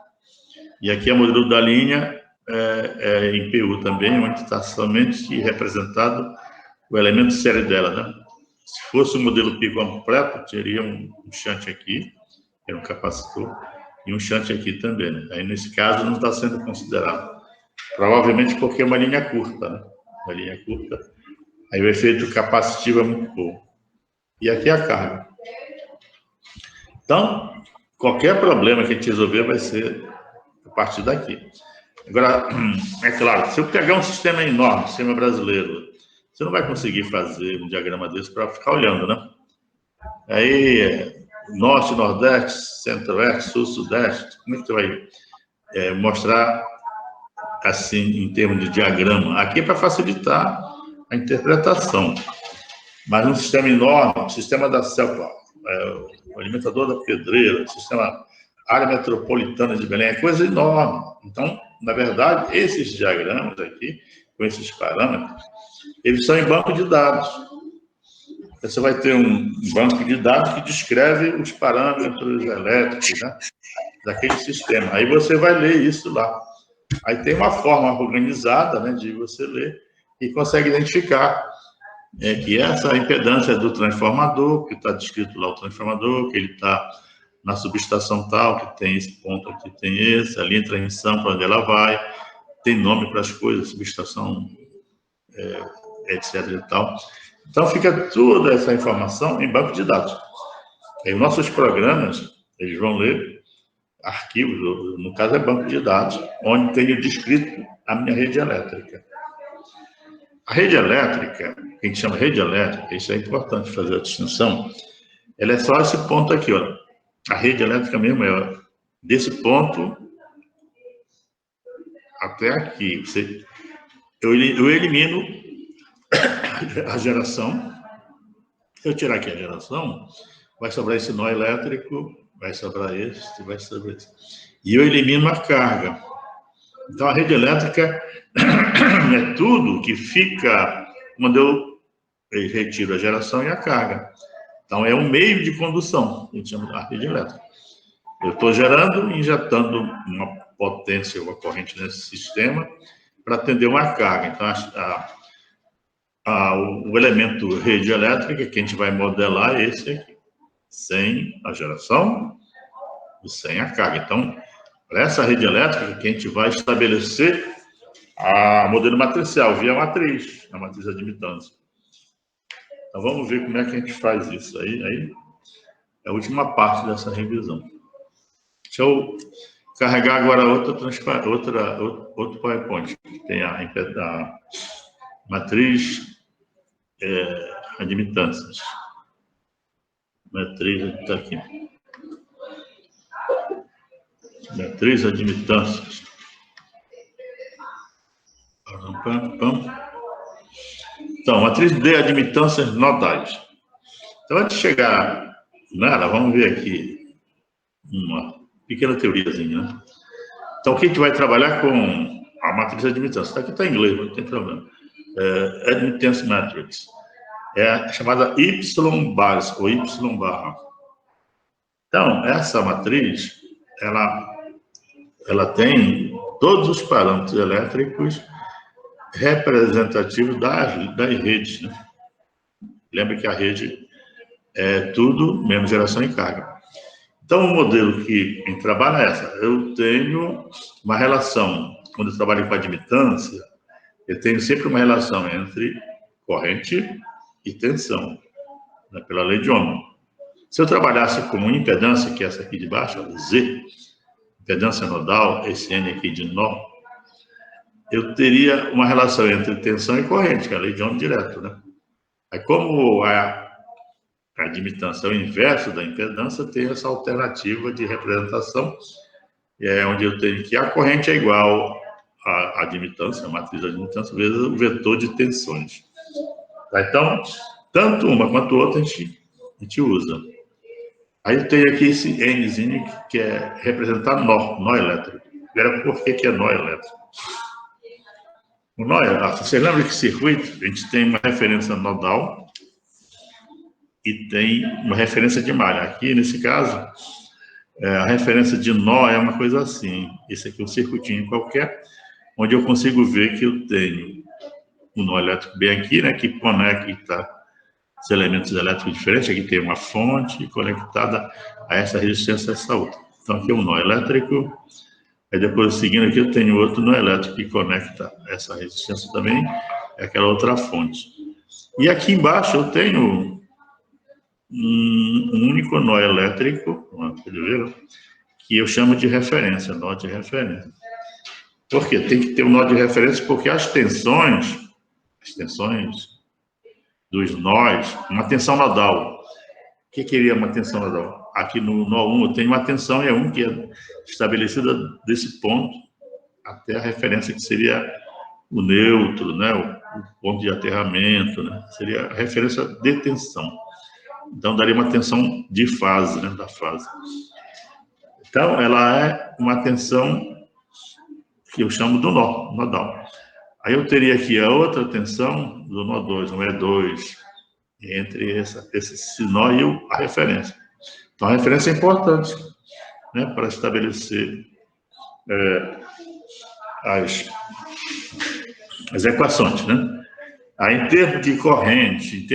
E aqui é o modelo da linha em PU também, onde está somente representado o elemento série dela, né? Se fosse o modelo pi completo, teria um shunt aqui, que é um capacitor, e um shunt aqui também, né? Aí, nesse caso, não está sendo considerado. Provavelmente porque é uma linha curta, né? Uma linha curta. Aí o efeito capacitivo é muito pouco. E aqui é a carga. Então, qualquer problema que a gente resolver vai ser a partir daqui. Agora, é claro, se eu pegar um sistema enorme, sistema brasileiro, você não vai conseguir fazer um diagrama desse para ficar olhando, né? Aí, norte, nordeste, centro-oeste, sul, sudeste, como é que você vai mostrar assim, em termos de diagrama? Aqui é para facilitar a interpretação. Mas um sistema enorme, o sistema da Celpa, o alimentador da Pedreira, o sistema área metropolitana de Belém, é coisa enorme. Então, na verdade, esses diagramas aqui, com esses parâmetros, eles são em banco de dados. Você vai ter um banco de dados que descreve os parâmetros elétricos, né, daquele sistema. Aí você vai ler isso lá. Aí tem uma forma organizada, né, de você ler e consegue identificar que essa impedância é do transformador, que está descrito lá o transformador, que ele está na subestação tal, que tem esse ponto aqui, tem esse, a linha de transmissão para onde ela vai, tem nome para as coisas, subestação, etc. e tal. Então, fica toda essa informação em banco de dados. Aí, os nossos programas, eles vão ler arquivos, no caso é banco de dados, onde tem descrito a minha rede elétrica. A rede elétrica, que a gente chama rede elétrica, isso é importante fazer a distinção, ela é só esse ponto aqui, ó. A rede elétrica mesmo é desse ponto até aqui. Eu elimino a geração. Se eu tirar aqui a geração, vai sobrar esse nó elétrico, vai sobrar esse, vai sobrar esse. E eu elimino a carga. Então, a rede elétrica é tudo que fica quando eu retiro a geração e a carga. Então, é um meio de condução, a gente chama de rede elétrica. Eu estou gerando, injetando uma potência, uma corrente nesse sistema, para atender uma carga. Então, o elemento rede elétrica que a gente vai modelar é esse aqui, sem a geração e sem a carga. Então, para essa rede elétrica que a gente vai estabelecer a modelo matricial via matriz, a matriz de admitância. Então, vamos ver como é que a gente faz isso. Aí é a última parte dessa revisão. Deixa eu carregar agora outro PowerPoint, que tem a matriz admitâncias. Matriz está aqui. Matriz admitâncias. Então, matriz de admitâncias nodais. Então, antes de chegar nela, vamos ver aqui uma pequena teoriazinha, né? Então, aqui a gente vai trabalhar com a matriz de admitância. Aqui está em inglês, não tem problema. Admittance Matrix. É a chamada Y-bars, ou Y-barra. Então, essa matriz, ela tem todos os parâmetros elétricos representativos das redes, né? Lembra que a rede é tudo menos geração e carga. Então, o modelo que a gente trabalha é essa. Eu tenho uma relação, quando eu trabalho com admitância, eu tenho sempre uma relação entre corrente e tensão, né, pela lei de Ohm. Se eu trabalhasse com impedância, que é essa aqui de baixo, ó, Z, impedância nodal, esse N aqui de nó, eu teria uma relação entre tensão e corrente, que é a lei de Ohm direto, né? Aí, como a admitância é o inverso da impedância, tem essa alternativa de representação, onde eu tenho que a corrente é igual à admitância, a matriz da admitância, vezes o vetor de tensões. Tá? Então, tanto uma quanto outra a gente usa. Aí tem aqui esse Nzinho que é representar nó elétrico. Agora, por que é nó elétrico? O nó, você lembra que circuito? A gente tem uma referência nodal e tem uma referência de malha. Aqui, nesse caso, a referência de nó é uma coisa assim. Esse aqui é um circuitinho qualquer, onde eu consigo ver que eu tenho um nó elétrico bem aqui, né, que conecta os elementos elétricos diferentes. Aqui tem uma fonte conectada a essa resistência, a essa outra. Então, aqui é um nó elétrico. Aí, depois, seguindo aqui, eu tenho outro nó elétrico que conecta essa resistência também, é aquela outra fonte. E aqui embaixo eu tenho um único nó elétrico, que eu chamo de referência, nó de referência. Por quê? Tem que ter um nó de referência porque as tensões dos nós, uma tensão nodal. O que seria uma tensão nodal? Aqui no nó 1 eu tenho uma tensão E1 que é estabelecida desse ponto até a referência que seria o neutro, né? O ponto de aterramento, né? Seria a referência de tensão. Então, daria uma tensão de fase, né? Da fase. Então, ela é uma tensão que eu chamo do nó, nodal. Aí eu teria aqui a outra tensão do nó 2, um E2, entre esse nó e a referência. Então, a referência é importante, né, para estabelecer as equações, né? Aí, em termos de corrente,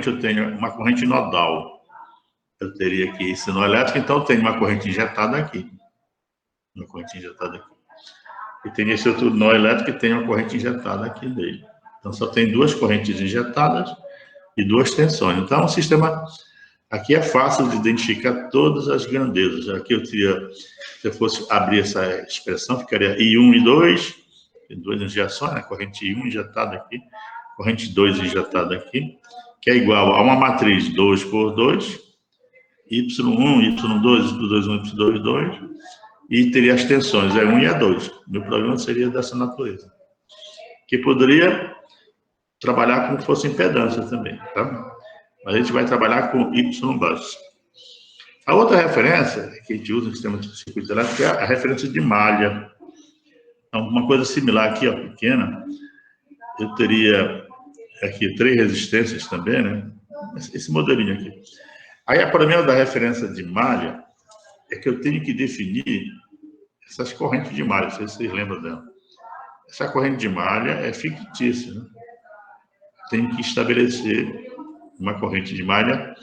eu tenho uma corrente nodal. Eu teria aqui esse nó elétrico, então eu tenho uma corrente injetada aqui. E tem esse outro nó elétrico que tem uma corrente injetada aqui nele. Então, só tem duas correntes injetadas e duas tensões. Então, o sistema aqui é fácil de identificar todas as grandezas. Aqui eu teria, se eu fosse abrir essa expressão, ficaria I1 e 2, duas injeções, né? Corrente I1 injetada aqui, corrente 2 injetada aqui, que é igual a uma matriz 2 por 2, Y1, Y2, Y21, Y22, e teria as tensões E1 e E2. Meu problema seria dessa natureza. Que poderia trabalhar como se fosse impedância também, tá? Mas a gente vai trabalhar com Y baixo. A outra referência que a gente usa no sistema de circuito elétrico é a referência de malha. Então, uma coisa similar aqui, ó, pequena, eu teria aqui 3 resistências também, né? Esse modelinho aqui. Aí, o problema da referência de malha é que eu tenho que definir essas correntes de malha, não sei se vocês lembram dela. essa corrente de malha é fictícia, né? Tem que estabelecer uma corrente de malha,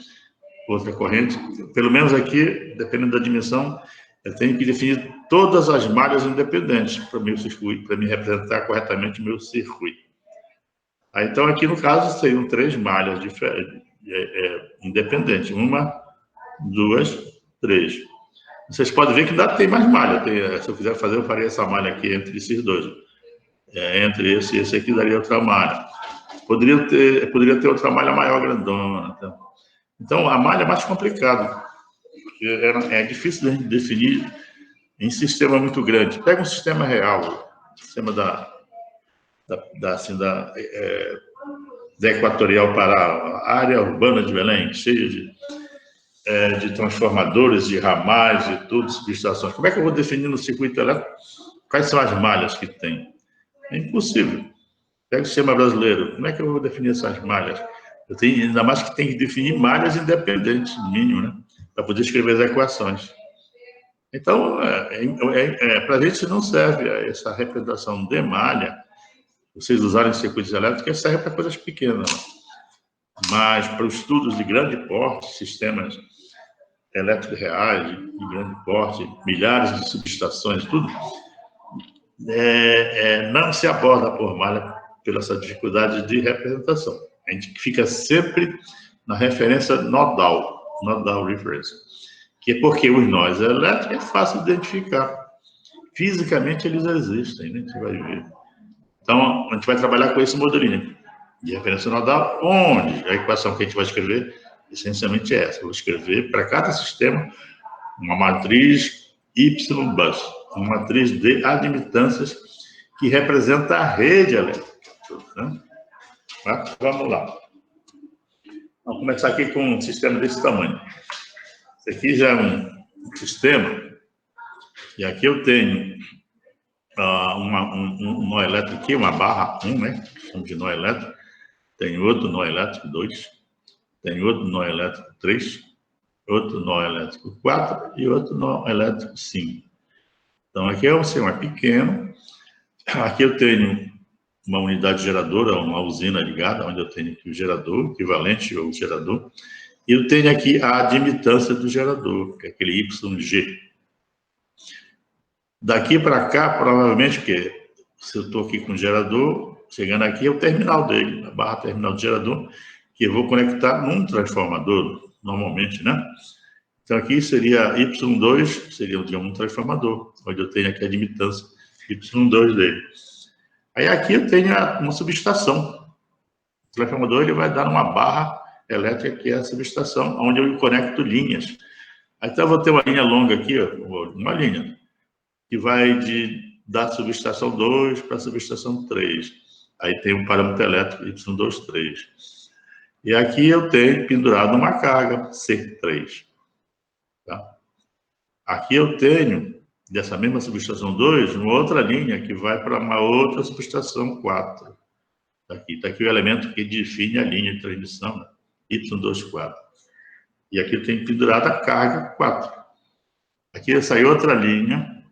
outra corrente, pelo menos aqui, dependendo da dimensão, eu tenho que definir todas as malhas independentes para o meu circuito, para me representar corretamente o meu circuito. Aí, então, aqui no caso, seriam 3 malhas independentes. 1, 2, 3. Vocês podem ver que ainda tem mais malha. Se eu quiser fazer, eu faria essa malha aqui entre esses dois. Entre esse e esse aqui, daria outra malha. Poderia ter outra malha maior, grandona. Então, a malha é mais complicada. É difícil de definir em sistema muito grande. Pega um sistema real, sistema da Equatorial Pará, a área urbana de Belém, cheia de transformadores, de ramais, de tudo, subestações. Como é que eu vou definir no circuito elétrico quais são as malhas que tem? É impossível. Pega o sistema brasileiro, como é que eu vou definir essas malhas? Eu tenho, ainda mais que tem que definir malhas independentes, no mínimo, né? Para poder escrever as equações. Então, para a gente não serve essa representação de malha, vocês usarem circuitos elétricos, serve para coisas pequenas. Mas para os estudos de grande porte, sistemas elétricos reais, de grande porte, milhares de subestações, tudo, não se aborda por malha pela essa dificuldade de representação. A gente fica sempre na referência nodal reference, que é porque os nós elétricos é fácil de identificar. Fisicamente eles existem, né? A gente vai ver. Então, a gente vai trabalhar com esse modelinho de referência nodal, onde a equação que a gente vai escrever, essencialmente é essa. Eu vou escrever para cada sistema uma matriz Y-bus, uma matriz de admitâncias que representa a rede elétrica. Né? Mas, vamos lá. Vamos começar aqui com um sistema desse tamanho. Esse aqui já é um sistema, e aqui eu tenho um nó elétrico aqui, uma barra 1, né? Chamamos de nó elétrico. Tem outro nó elétrico 2, tem outro nó elétrico 3, outro nó elétrico 4 e outro nó elétrico 5. Então, aqui é um sistema pequeno. Aqui eu tenho uma unidade geradora, uma usina ligada, onde eu tenho aqui o gerador, equivalente ao gerador. E eu tenho aqui a admitância do gerador, que é aquele YG. Daqui para cá, provavelmente, porque se eu estou aqui com o gerador, chegando aqui é o terminal dele, a barra terminal do gerador, que eu vou conectar num transformador, normalmente, né? Então, aqui seria Y2, seria um transformador, onde eu tenho aqui a admitância Y2 dele. Aí aqui eu tenho uma subestação. O transformador ele vai dar uma barra elétrica, que é a subestação, onde eu conecto linhas. Então, eu vou ter uma linha longa aqui, ó, uma linha, que vai da subestação 2 para a subestação 3. Aí tem um parâmetro elétrico Y2, 3. E aqui eu tenho pendurado uma carga C3. Tá? Aqui eu tenho, dessa mesma subestação 2, uma outra linha que vai para uma outra subestação 4. Está aqui o elemento que define a linha de transmissão, né? Y24. E aqui eu tenho pendurado a carga 4. Aqui sai outra linha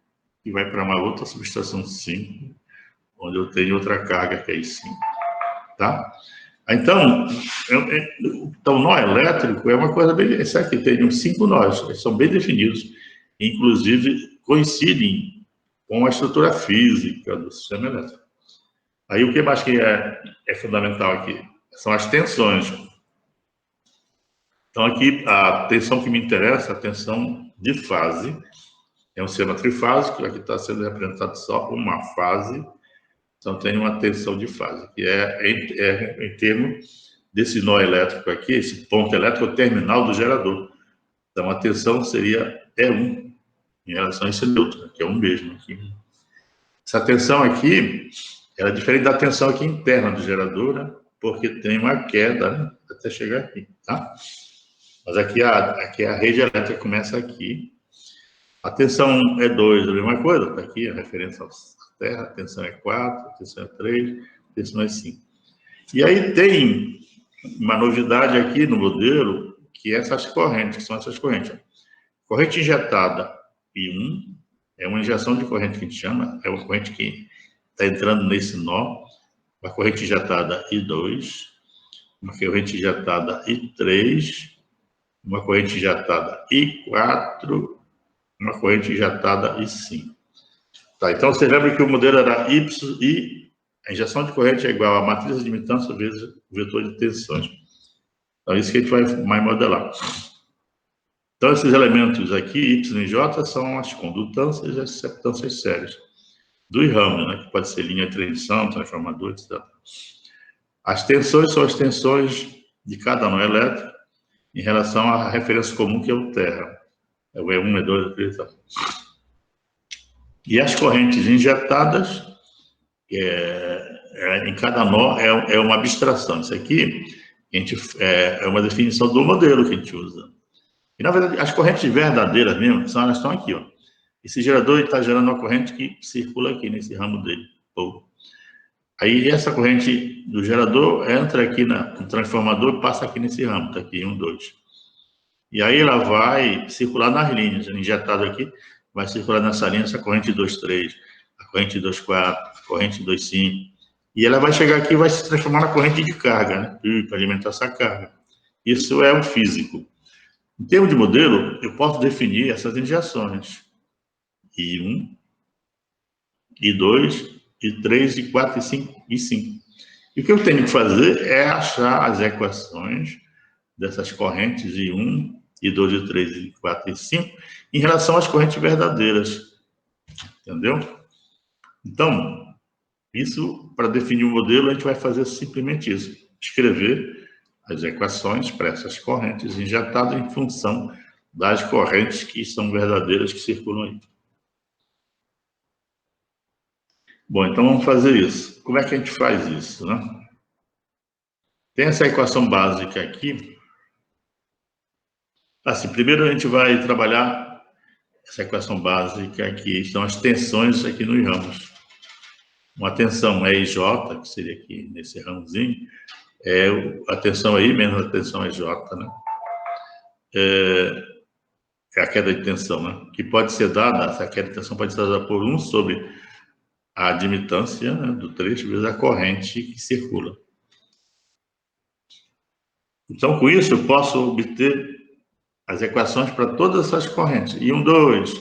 que vai para uma outra subestação 5, onde eu tenho outra carga que é I5. Tá? Então, o nó elétrico é uma coisa bem... Esse aqui tem 5 nós, eles são bem definidos, inclusive coincidem com a estrutura física do sistema elétrico. Aí o que mais que é fundamental aqui? São as tensões. Então aqui a tensão que me interessa, a tensão de fase, é um sistema trifásico, aqui está sendo representado só uma fase, então tem uma tensão de fase, que é em termos desse nó elétrico aqui, esse ponto elétrico, o terminal do gerador. Então a tensão seria E1 em relação a esse neutro, que é um mesmo aqui. Essa tensão aqui, ela é diferente da tensão aqui interna do gerador, né? Porque tem uma queda, né? Até chegar aqui, tá? Mas aqui a rede elétrica começa aqui. A tensão E2 é a mesma coisa, está aqui a referência à Terra, a tensão é 4, a tensão é 3, a tensão é 5. E aí tem uma novidade aqui no modelo, que é essas correntes, que são essas correntes. Corrente injetada I1 é uma injeção de corrente que a gente chama, é uma corrente que está entrando nesse nó, uma corrente injetada I2, uma corrente injetada I3, uma corrente injetada I4, uma corrente injetada I5. Tá, então, você lembra que o modelo era Y e a injeção de corrente é igual a matriz de admitância vezes o vetor de tensões. Então, isso que a gente vai modelar. Então, esses elementos aqui, Y e J, são as condutâncias e as septâncias sérias dos ramos, né? Que pode ser linha de tensão, transformador, etc. As tensões são as tensões de cada nó elétrico em relação à referência comum, que é o terra. É o E1, E2, E3, etc. E as correntes injetadas, em cada nó, é uma abstração. Isso aqui é uma definição do modelo que a gente usa. E, na verdade, as correntes verdadeiras mesmo, elas estão aqui, ó. Esse gerador está gerando uma corrente que circula aqui nesse ramo dele. Aí, essa corrente do gerador entra aqui no transformador e passa aqui nesse ramo, está aqui, 1, 2. E aí, ela vai circular nas linhas, injetada aqui, vai circular nessa linha, essa corrente 2, 3, a corrente 2, 4, a corrente 2, 5. E ela vai chegar aqui e vai se transformar na corrente de carga, né? Para alimentar essa carga. Isso é o físico. Em termos de modelo, eu posso definir essas injeções. I1, I2, I3, I4, I5, I5. E o que eu tenho que fazer é achar as equações dessas correntes I1, I2, I3, I4 e I5 em relação às correntes verdadeiras. Entendeu? Então, isso, para definir o modelo, a gente vai fazer simplesmente isso. Escrever as equações para essas correntes injetadas em função das correntes que são verdadeiras, que circulam aí. Bom, então vamos fazer isso. Como é que a gente faz isso, né? Tem essa equação básica aqui. Assim, primeiro a gente vai trabalhar essa equação básica aqui, são as tensões aqui nos ramos. Uma tensão é IJ, que seria aqui nesse ramozinho, a tensão aí menos a tensão é J, né? É a queda de tensão, né? Que pode ser dada, essa queda de tensão pode ser dada por 1 sobre a admitância, né, do trecho vezes a corrente que circula. Então, com isso, eu posso obter as equações para todas essas correntes. I1, 2,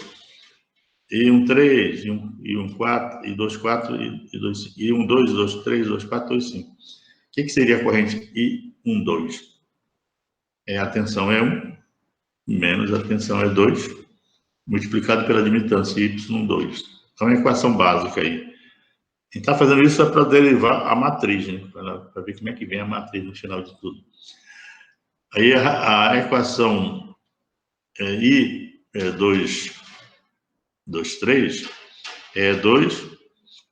I1, 3, I1, 4, I2, 4, I2, 5. I1, 2, I2, 3, I2, 4, I2, 5. O que seria a corrente I1, 2? A tensão é 1 menos a tensão é 2, multiplicado pela admitância Y, 2. Então, é a equação básica aí. A gente está fazendo isso para derivar a matriz, né? Para ver como é que vem a matriz no final de tudo. Aí a equação I2, 3 é 2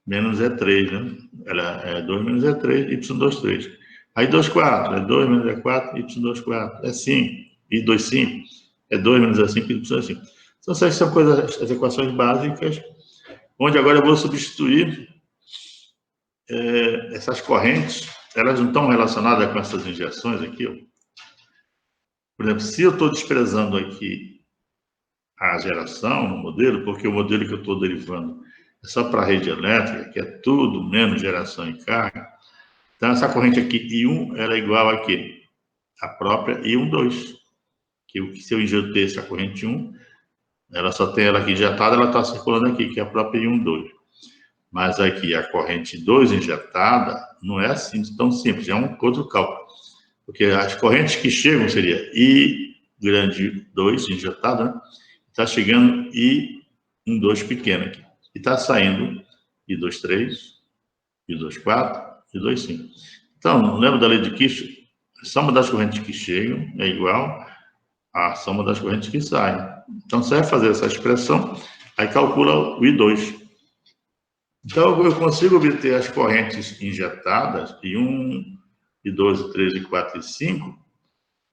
menos E3, né? Ela é 2 menos E3, Y2, 3. Aí 2, 4, é 2 menos E4, Y2, 4. É 5, I2, 5, é 2 menos E5, Y2, 5. Então, essas são coisas, as equações básicas, onde agora eu vou substituir essas correntes. Elas não estão relacionadas com essas injeções aqui, ó. Por exemplo, se eu estou desprezando aqui a geração no modelo, porque o modelo que eu estou derivando é só para a rede elétrica, que é tudo menos geração e carga, então essa corrente aqui, I1, ela é igual a quê? A própria I1, 2. Que se eu injetar essa corrente 1, ela só tem ela aqui injetada, ela está circulando aqui, que é a própria I1, 2. Mas aqui a corrente 2 injetada não é assim tão simples, é um outro cálculo. Porque as correntes que chegam seria I grande 2 injetado, né? Está chegando I1, 2 pequeno aqui. E está saindo I2, 3, I2, 4, I2, 5. Então, lembra da lei de Kirchhoff? A soma das correntes que chegam é igual à soma das correntes que saem. Então, você vai fazer essa expressão, aí calcula o I2. Então, eu consigo obter as correntes injetadas, I1, I2, I3, I4 e 5,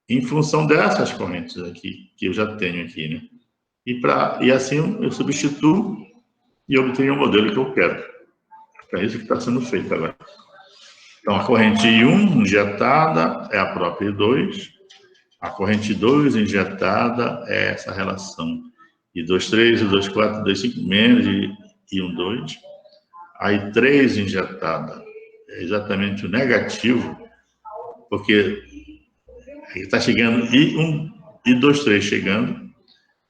em função dessas correntes aqui, que eu já tenho aqui, né? E assim eu substituo e obtenho o modelo que eu quero. É isso que está sendo feito agora. Então, a corrente I1 injetada é a própria I2, a corrente 2 injetada é essa relação I2, 3, I2, 4, I2, 5, menos I1, 2. a I3 injetada é exatamente o negativo, porque está chegando I1, I2, 3 chegando,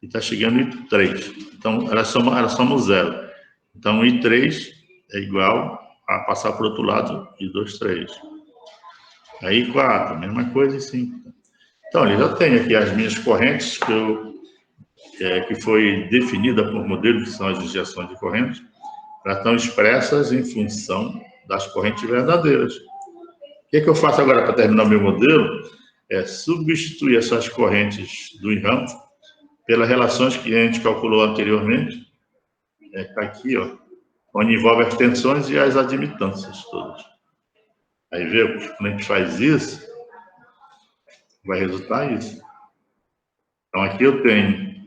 e está chegando I3. Então, elas somam zero. Então, I3 é igual a passar para o outro lado, I2, 3. Aí, 4, mesma coisa, e 5. Então, eu já tenho aqui as minhas correntes, que foi definida por modelo, que são as injeções de correntes, elas estão expressas em função das correntes verdadeiras. O que eu faço agora para terminar o meu modelo? É substituir essas correntes do IRAM pelas relações que a gente calculou anteriormente. Está aqui, ó, onde envolve as tensões e as admitâncias todas. Aí, vê, quando a gente faz isso, vai resultar isso. Então, aqui eu tenho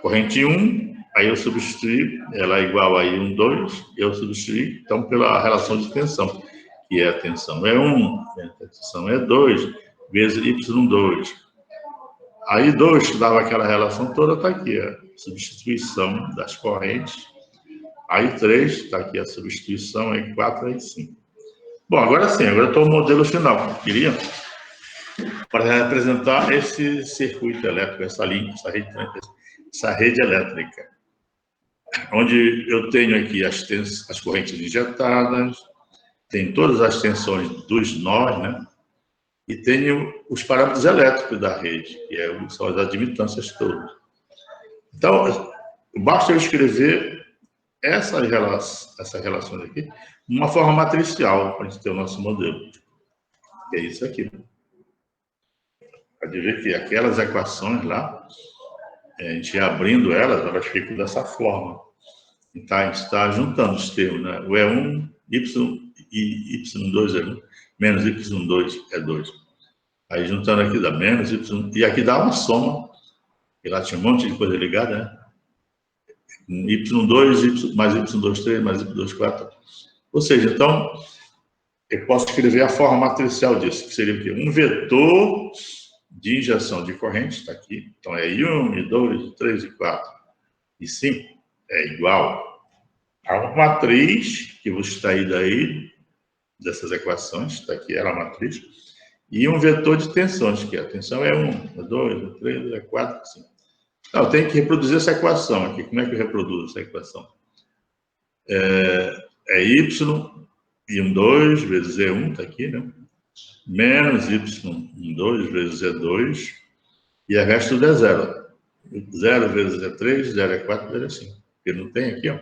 corrente 1, aí eu substituí, ela é igual a I1, 2, eu substituí, então, pela relação de tensão, que é a tensão é 1, a tensão é 2, vezes Y2. Aí 2, que dava aquela relação toda, está aqui, a substituição das correntes. Aí 3, está aqui a substituição, aí 4, aí 5. Bom, agora sim, agora estou no modelo final que eu queria, para representar esse circuito elétrico, essa linha, essa rede elétrica, onde eu tenho aqui as correntes injetadas, tem todas as tensões dos nós, né? E tenho os parâmetros elétricos da rede, que são as admitâncias todas. Então, basta eu escrever essas relações aqui de uma forma matricial, para a gente ter o nosso modelo. Que é isso aqui. Pode ver que aquelas equações lá, a gente abrindo elas ficam dessa forma. Então, a gente está juntando os termos, né? O E1, Y e Y2 é 1, menos Y2 é 2. Aí, juntando aqui dá menos Y, e aqui dá uma soma, e lá tinha um monte de coisa ligada, né? Y2, mais Y2, 3, mais Y2, 4. Ou seja, então, eu posso escrever a forma matricial disso, que seria o quê? Um vetor de injeção de corrente, está aqui. Então, é I1, I2, I3, I4 e 5 é igual a uma matriz que vou extrair daí, dessas equações, está aqui ela a matriz, e um vetor de tensões, que a tensão é 1, é 2, é 3, é 4, é 5. Então, eu tenho que reproduzir essa equação aqui. Como é que eu reproduzo essa equação? É Y e 1, 2 vezes E1, está aqui, né? Menos Y2 vezes E2, e o resto tudo é zero. 0 vezes E3, 0 é 4, 0 é 5. Porque não tem aqui, ó.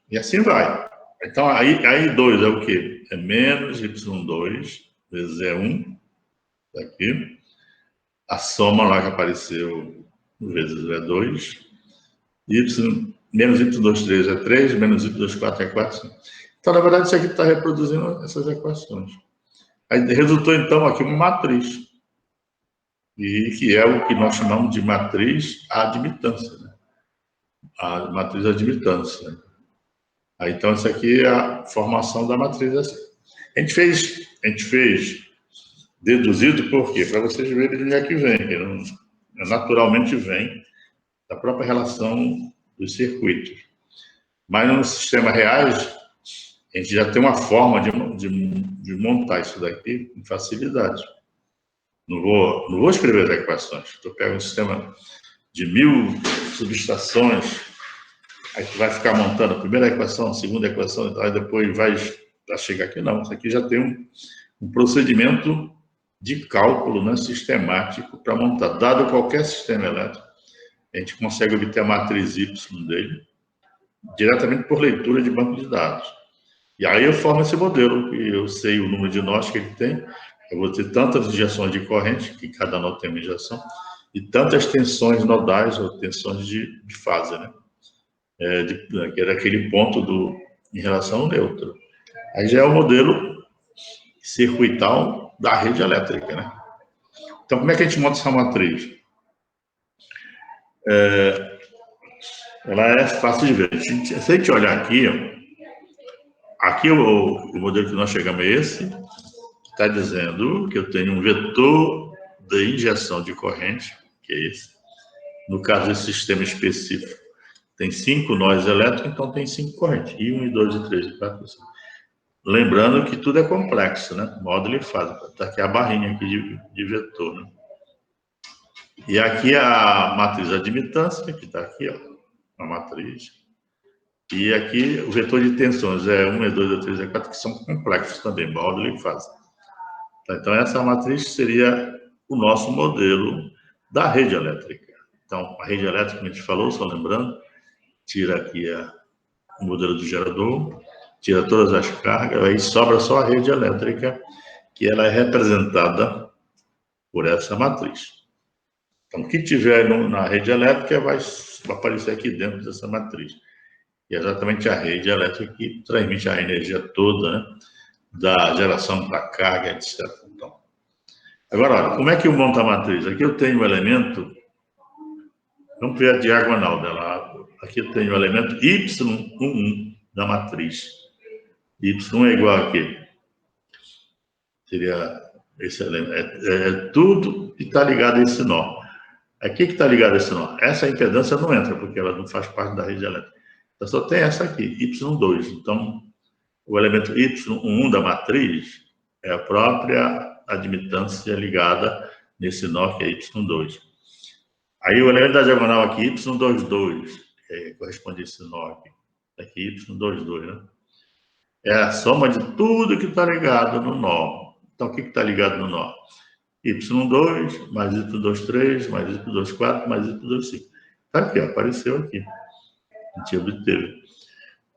E assim vai. Então, aí 2 é o quê? É menos Y2 vezes E1, tá aqui. A soma lá que apareceu vezes E2. Menos Y2, 3 é 3, menos Y2, 4 é 4, 5. Então, na verdade, isso aqui está reproduzindo essas equações. Aí resultou, então, aqui uma matriz, e que é o que nós chamamos de matriz admitância, né? A matriz admitância. Aí, então, isso aqui é a formação da matriz assim. A gente fez deduzido por quê? Para vocês verem de onde é que vem, que não, naturalmente vem da própria relação dos circuitos. Mas no sistema reais, a gente já tem uma forma de montar isso daqui com facilidade. Não vou escrever as equações. Eu pego um sistema de 1000 subestações, aí tu vai ficar montando a primeira equação, a segunda equação, aí depois vai chegar aqui. Não, isso aqui já tem um procedimento de cálculo, né, sistemático para montar. Dado qualquer sistema elétrico, a gente consegue obter a matriz Y dele diretamente por leitura de banco de dados. E aí eu formo esse modelo, que eu sei o número de nós que ele tem, eu vou ter tantas injeções de corrente, que cada nó tem uma injeção, e tantas tensões nodais, ou tensões de fase, né? Que era aquele ponto em relação ao neutro. Aí já é o modelo circuital da rede elétrica, né? Então, como é que a gente monta essa matriz? Ela é fácil de ver. Se a gente olhar aqui, aqui o modelo que nós chegamos é esse, está dizendo que eu tenho um vetor de injeção de corrente, que é esse. No caso desse sistema específico, tem 5 nós elétricos, então tem 5 correntes. I1, I2, I3, I4, I5. Lembrando que tudo é complexo, né? Módulo e fase. Está aqui a barrinha aqui de vetor, né? E aqui a matriz de admitância, que está aqui, ó, a matriz. E aqui o vetor de tensões, E1, E2, E3, E4, que são complexos também, módulo e fase. Então, essa matriz seria o nosso modelo da rede elétrica. Então, a rede elétrica, como a gente falou, só lembrando, tira aqui o modelo do gerador, tira todas as cargas, aí sobra só a rede elétrica, que ela é representada por essa matriz. Então, o que tiver na rede elétrica vai aparecer aqui dentro dessa matriz. E é exatamente a rede elétrica que transmite a energia toda, né, da geração para carga, etc. Então, agora, olha, como é que eu monto a matriz? Aqui eu tenho o elemento, vamos ver a diagonal dela. Aqui eu tenho o elemento Y11 da matriz. Y é igual a quê? Seria esse elemento. É tudo que está ligado a esse nó. Aqui que está ligado a esse nó. Essa impedância não entra, porque ela não faz parte da rede elétrica. Então, só tem essa aqui, Y2. Então, o elemento Y11 da matriz é a própria admitância ligada nesse nó que é Y2. Aí, o elemento da diagonal aqui, Y22, que corresponde a esse nó aqui. Aqui, Y22, né? É a soma de tudo que está ligado no nó. Então, o que está ligado no nó? Y2 mais Y23 mais Y24 mais Y25. Está aqui, ó, apareceu aqui. A gente obteve.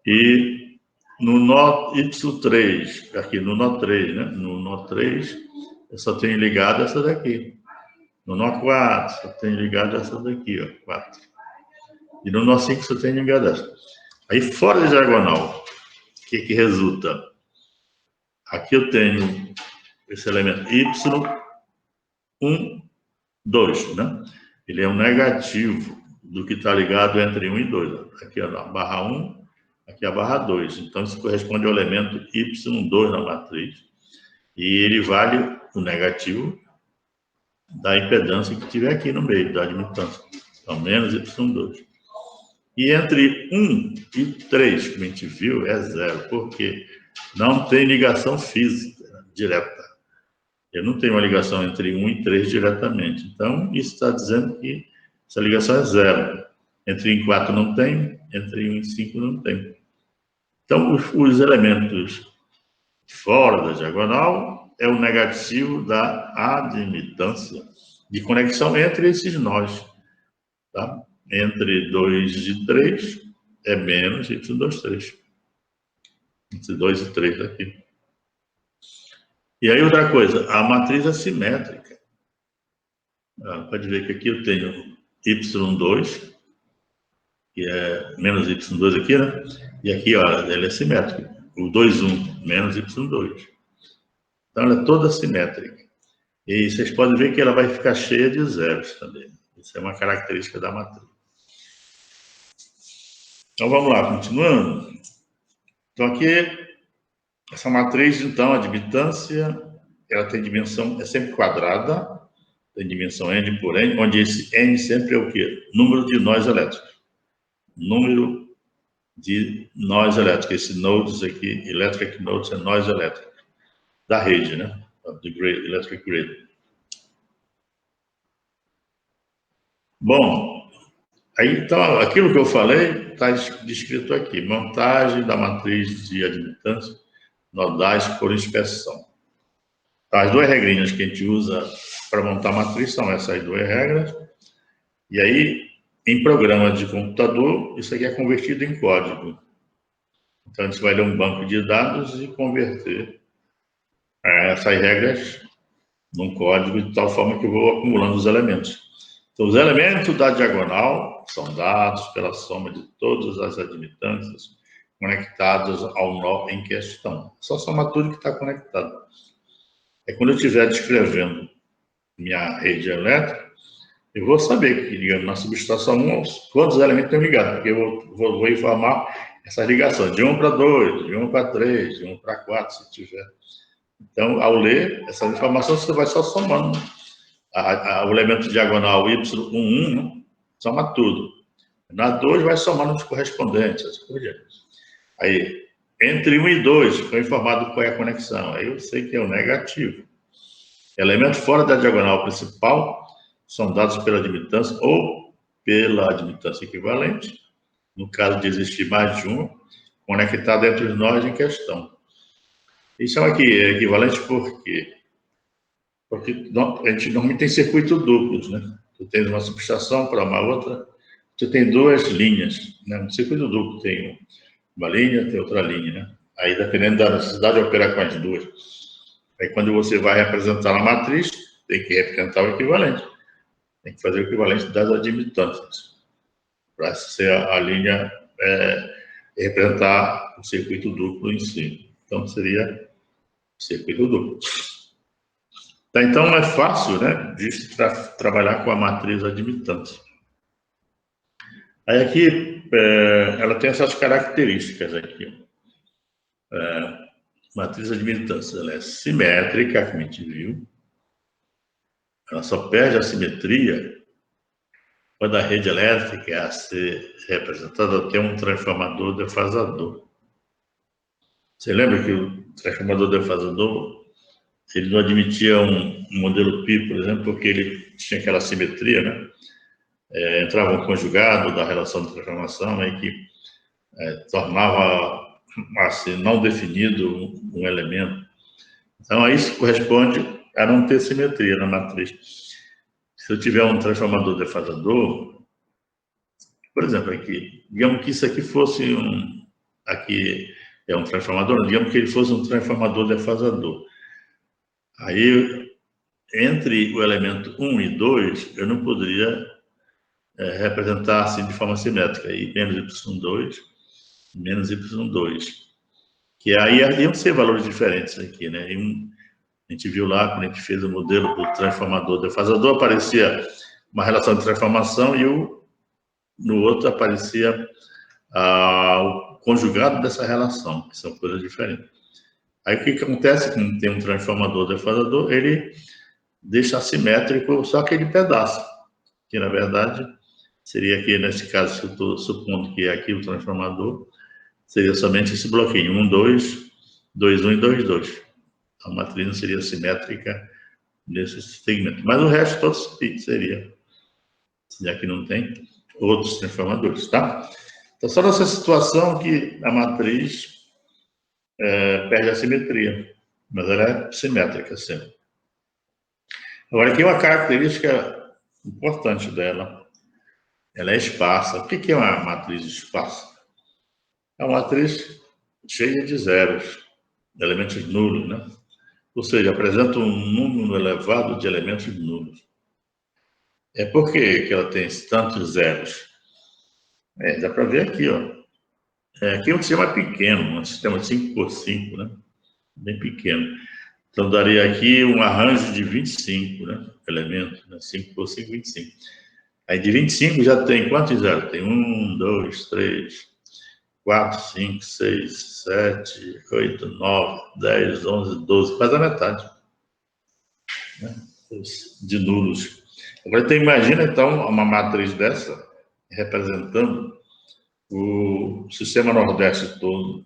E no nó Y3, aqui no nó 3, né? No nó 3, eu só tenho ligado essa daqui. No nó 4, só tenho ligado essa daqui, ó, 4. E no nó 5, só tenho ligado essa. Aí, fora da diagonal, o que resulta? Aqui eu tenho esse elemento Y1, 2, né? Ele é um negativo do que está ligado entre 1 e 2. Aqui a barra 1, aqui a barra 2. Então, isso corresponde ao elemento Y2 na matriz. E ele vale o negativo da impedância que tiver aqui no meio, da admitância. Então, menos Y2. E entre 1 e 3, como a gente viu, é zero, porque não tem ligação física direta. Eu não tenho uma ligação entre 1 e 3 diretamente. Então, isso está dizendo que essa ligação é zero. Entre 1 e 4 não tem, entre 1 e 5 não tem. Então, os elementos fora da diagonal é o negativo da admitância de conexão entre esses nós. Tá? Entre 2 e 3 é menos Y2, 3. Entre 2 e 3 aqui. E aí, outra coisa, a matriz é simétrica. Pode ver que aqui eu tenho Y2, que é menos Y2 aqui, né? E aqui, olha, ele é simétrico. O 2,1 menos Y2. Então, ela é toda simétrica. E vocês podem ver que ela vai ficar cheia de zeros também. Isso é uma característica da matriz. Então, vamos lá, continuando. Então, aqui, essa matriz, então, a admitância, ela tem dimensão, é sempre quadrada, tem dimensão n por n, onde esse n sempre é o quê? Número de nós elétricos. Número de nós elétricos. Esse nodes aqui, electric nodes, é nós elétricos. Da rede, né? Do grid, electric grid. Bom, aí, então, aquilo que eu falei está descrito aqui. Montagem da matriz de admitância, nodais por inspeção. Então, as duas regrinhas que a gente usa para montar a matriz são essas duas regras. E aí, em programa de computador, isso aqui é convertido em código. Então, a gente vai ler um banco de dados e converter essas regras num código de tal forma que eu vou acumulando os elementos. Então, os elementos da diagonal são dados pela soma de todas as admitâncias conectadas ao nó em questão. Só somar tudo que está conectado. É quando eu estiver descrevendo minha rede elétrica, eu vou saber que, digamos, na subestação 1, quantos elementos estão ligados, porque eu vou informar essas ligações, de 1 para 2, de 1 para 3, de 1 para 4, se tiver. Então, ao ler essas informações, você vai só somando o elemento diagonal Y11, né? Soma tudo. Na 2 vai somando os correspondentes, assim por diante. Aí, entre 1 e 2, foi informado qual é a conexão. Aí eu sei que é o negativo. Elementos fora da diagonal principal são dados pela admitância ou pela admitância equivalente, no caso de existir mais de uma, conectada entre os nós em questão. Isso aqui é equivalente por quê? Porque a gente normalmente tem circuitos duplos, né? Tu tens uma subestação para uma outra, tu tem duas linhas, né? Um circuito duplo tem uma linha, tem outra linha, né? Aí, dependendo da necessidade de operar com as duas. Aí, quando você vai representar a matriz, tem que representar o equivalente. Tem que fazer o equivalente das admitâncias, para ser a linha representar o circuito duplo em si. Então, seria circuito duplo. Tá, então, é fácil, né, de trabalhar com a matriz admitância. Aí, aqui, ela tem essas características aqui. Matriz admitância, ela é simétrica, como a gente viu. Ela só perde a simetria quando a rede elétrica é a ser representada tem um transformador defasador. Você lembra que o transformador defasador, ele não admitia um modelo pi, por exemplo, porque ele tinha aquela simetria, né? Entrava um conjugado da relação de transformação aí que tornava assim, não definido um elemento. Então, a isso corresponde a não ter simetria na matriz. Se eu tiver um transformador defasador, por exemplo, aqui, digamos que isso aqui fosse aqui é um transformador, digamos que ele fosse um transformador defasador. Aí, entre o elemento 1 e 2, eu não poderia representar assim de forma simétrica, aí menos y2, menos y2, que aí iam ser valores diferentes aqui, né? A gente viu lá, quando a gente fez o modelo do transformador defasador, aparecia uma relação de transformação e no outro aparecia o conjugado dessa relação, que são coisas diferentes. Aí o que acontece quando tem um transformador defasador? Ele deixa assimétrico só aquele pedaço, que na verdade seria aqui, nesse caso, que eu estou supondo que é aqui o transformador, seria somente esse bloquinho, 1, 2, 2, 1 e 2, 2. A matriz não seria simétrica nesse segmento. Mas o resto todos seria, já que não tem outros transformadores, tá? Então, só nessa situação que a matriz perde a simetria, mas ela é simétrica sempre. Agora, aqui uma característica importante dela, ela é esparsa. O que é uma matriz esparsa? É uma matriz cheia de zeros, de elementos nulos, né? Ou seja, apresenta um número elevado de elementos nulos. Por que ela tem tantos zeros? Dá para ver aqui, ó. Aqui é um sistema pequeno, um sistema 5x5, né? Bem pequeno. Então, daria aqui um arranjo de 25, né? Elementos, né? 5x5, 25. Aí, de 25 já tem quantos zeros? Tem 1, 2, 3, 4, 5, 6, 7, 8, 9, 10, 11, 12, quase a metade, né? De nulos. Agora, então, imagina, então, uma matriz dessa representando o sistema Nordeste todo,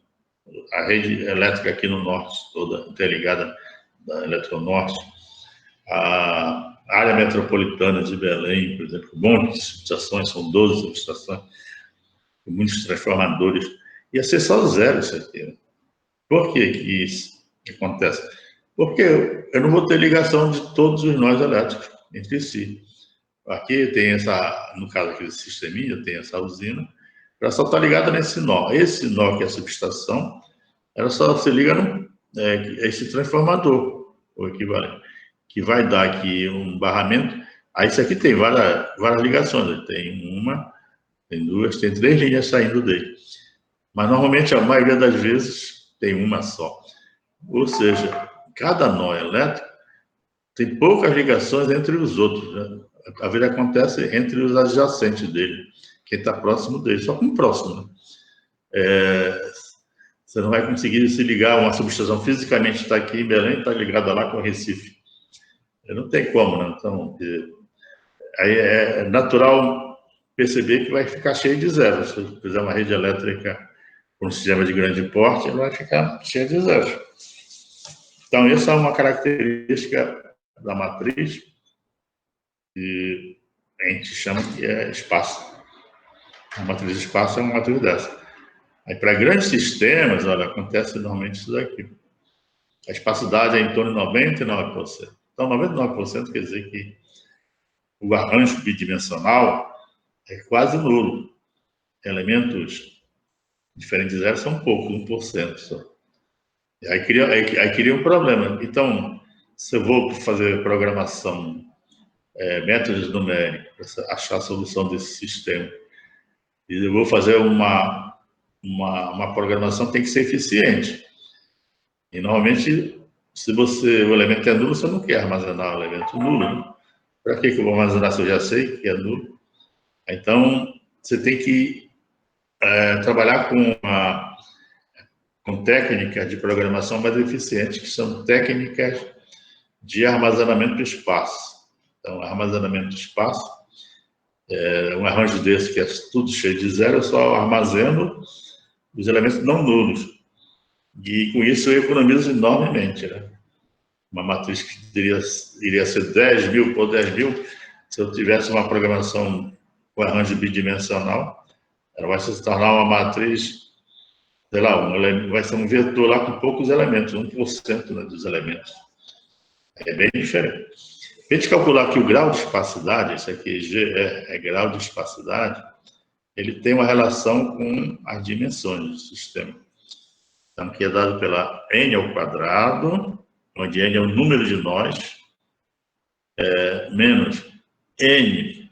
a rede elétrica aqui no Norte toda, interligada da Eletronorte, a área metropolitana de Belém, por exemplo, muitas subestações, são 12 subestações, muitos transformadores, ia ser só zero isso aqui, né? Por que isso acontece? Porque eu não vou ter ligação de todos os nós elétricos entre si. Aqui tem no caso aqui do sisteminha, tem essa usina, ela só está ligada nesse nó. Esse nó que é a subestação, ela só se liga a esse transformador, o equivalente, que vai dar aqui um barramento. Aí isso aqui tem várias ligações, tem uma, tem duas, tem 3 linhas saindo dele. Mas normalmente a maioria das vezes tem uma só. Ou seja, cada nó elétrico tem poucas ligações entre os outros, né? A vida acontece entre os adjacentes dele, quem está próximo dele, só com o próximo, né? Você não vai conseguir se ligar, uma subestação fisicamente está aqui em Belém, está ligada lá com o Recife. Não tem como, né? Então, aí é natural perceber que vai ficar cheio de zeros. Se eu fizer uma rede elétrica com um sistema de grande porte, ela vai ficar cheia de zeros. Então, essa é uma característica da matriz que a gente chama que é espaço. A matriz de espaço é uma matriz dessa. Aí, para grandes sistemas, olha, acontece normalmente isso daqui. A espacidade é em torno de 99%. Então, 99% quer dizer que o arranjo bidimensional é quase nulo. Elementos diferentes de zero são poucos, 1% só. E aí cria um problema. Então, se eu vou fazer programação, métodos numéricos, para achar a solução desse sistema, e eu vou fazer uma programação, tem que ser eficiente. E, normalmente, se o elemento é nulo, você não quer armazenar o elemento nulo, né? Para que eu vou armazenar se eu já sei que é nulo? Então, você tem que trabalhar com técnicas de programação mais eficientes, que são técnicas de armazenamento do espaço. Então, armazenamento do espaço, um arranjo desse que é tudo cheio de zero, eu só armazeno os elementos não nulos. E com isso eu economizo enormemente, né? Uma matriz que iria ser 10.000 por 10.000, se eu tivesse uma programação com arranjo bidimensional, ela vai se tornar uma matriz, sei lá, vai ser um vetor lá com poucos elementos, 1%, né, dos elementos. É bem diferente. Para a gente calcular aqui o grau de espacidade, isso aqui é grau de espacidade, ele tem uma relação com as dimensões do sistema. Então, que é dado pela n ao quadrado, onde n é o número de nós, menos n,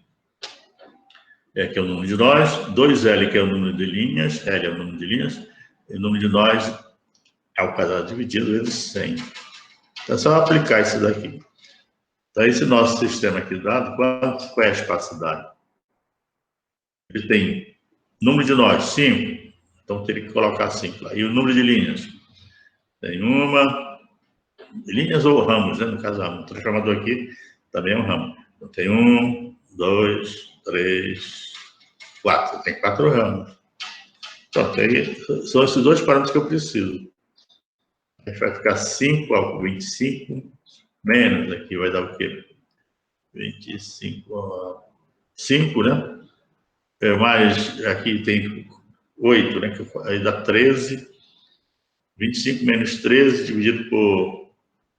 que é o número de nós, 2L, que é o número de linhas, L é o número de linhas, e o número de nós ao quadrado dividido vezes 100. Então, é só aplicar isso daqui. Então, esse nosso sistema aqui dado, qual é a espacidade? Ele tem número de nós, 5, então teria que colocar 5 lá. E o número de linhas? Tem uma, linhas ou ramos, né? No caso, o transformador aqui também é um ramo. Então, tem 1, 2, 3, 4. Tem 4 ramos. Pronto, aí são esses dois parâmetros que eu preciso. A gente vai ficar 5 ao 25, menos aqui vai dar o quê? 25 a 5, né? Mais aqui tem 8, né? Aí dá 13. 25 menos 13 dividido por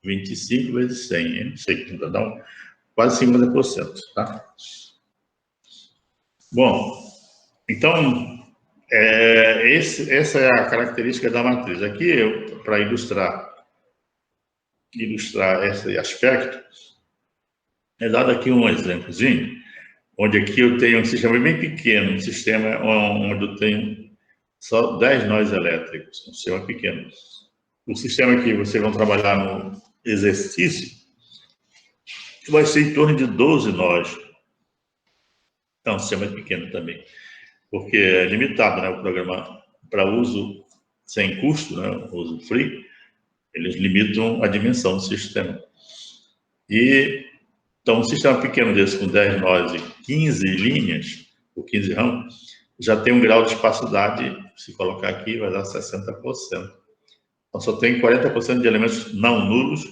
25 vezes 100. Eu não sei, ainda dá quase 50%, tá? Bom, então, essa é a característica da matriz. Aqui, para ilustrar esse aspecto, é dado aqui um exemplozinho, onde aqui eu tenho um sistema bem pequeno, um sistema onde eu tenho só 10 nós elétricos, um sistema pequeno. O sistema que vocês vão trabalhar no exercício vai ser em torno de 12 nós. Então, o sistema é pequeno também, porque é limitado, né? O programa para uso sem custo, né? O uso free, eles limitam a dimensão do sistema. Então, um sistema pequeno desse, com 10 nós e 15 linhas, ou 15 ramos, já tem um grau de espacidade, se colocar aqui, vai dar 60%. Então, só tem 40% de elementos não nulos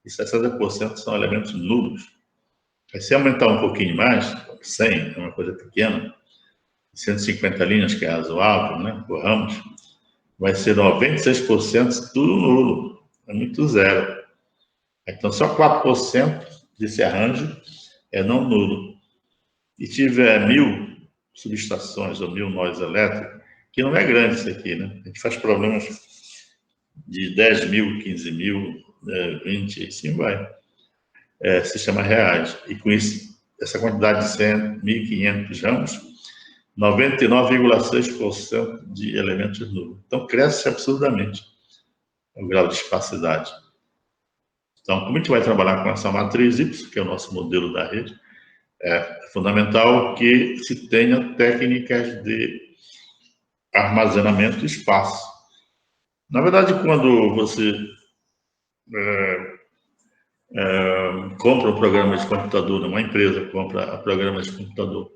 e 60% são elementos nulos. Aí, se aumentar um pouquinho mais, 100, é uma coisa pequena, 150 linhas, que é razoável, né, por ramos, vai ser 96% tudo nulo, é muito zero. Então, só 4% desse arranjo é não nulo. E tiver 1000 subestações ou 1000 nós elétricos, que não é grande isso aqui, né? A gente faz problemas de 10.000, 15.000, 20, assim vai. Sistemas reais. E com isso, essa quantidade de 100, 1.500 ramos, 99,6% de elementos nulos. Então, cresce absurdamente o grau de espacidade. Então, como a gente vai trabalhar com essa matriz Y, que é o nosso modelo da rede, é fundamental que se tenha técnicas de armazenamento de espaço. Na verdade, quando você compra um programa de computador, uma empresa compra programas de computador,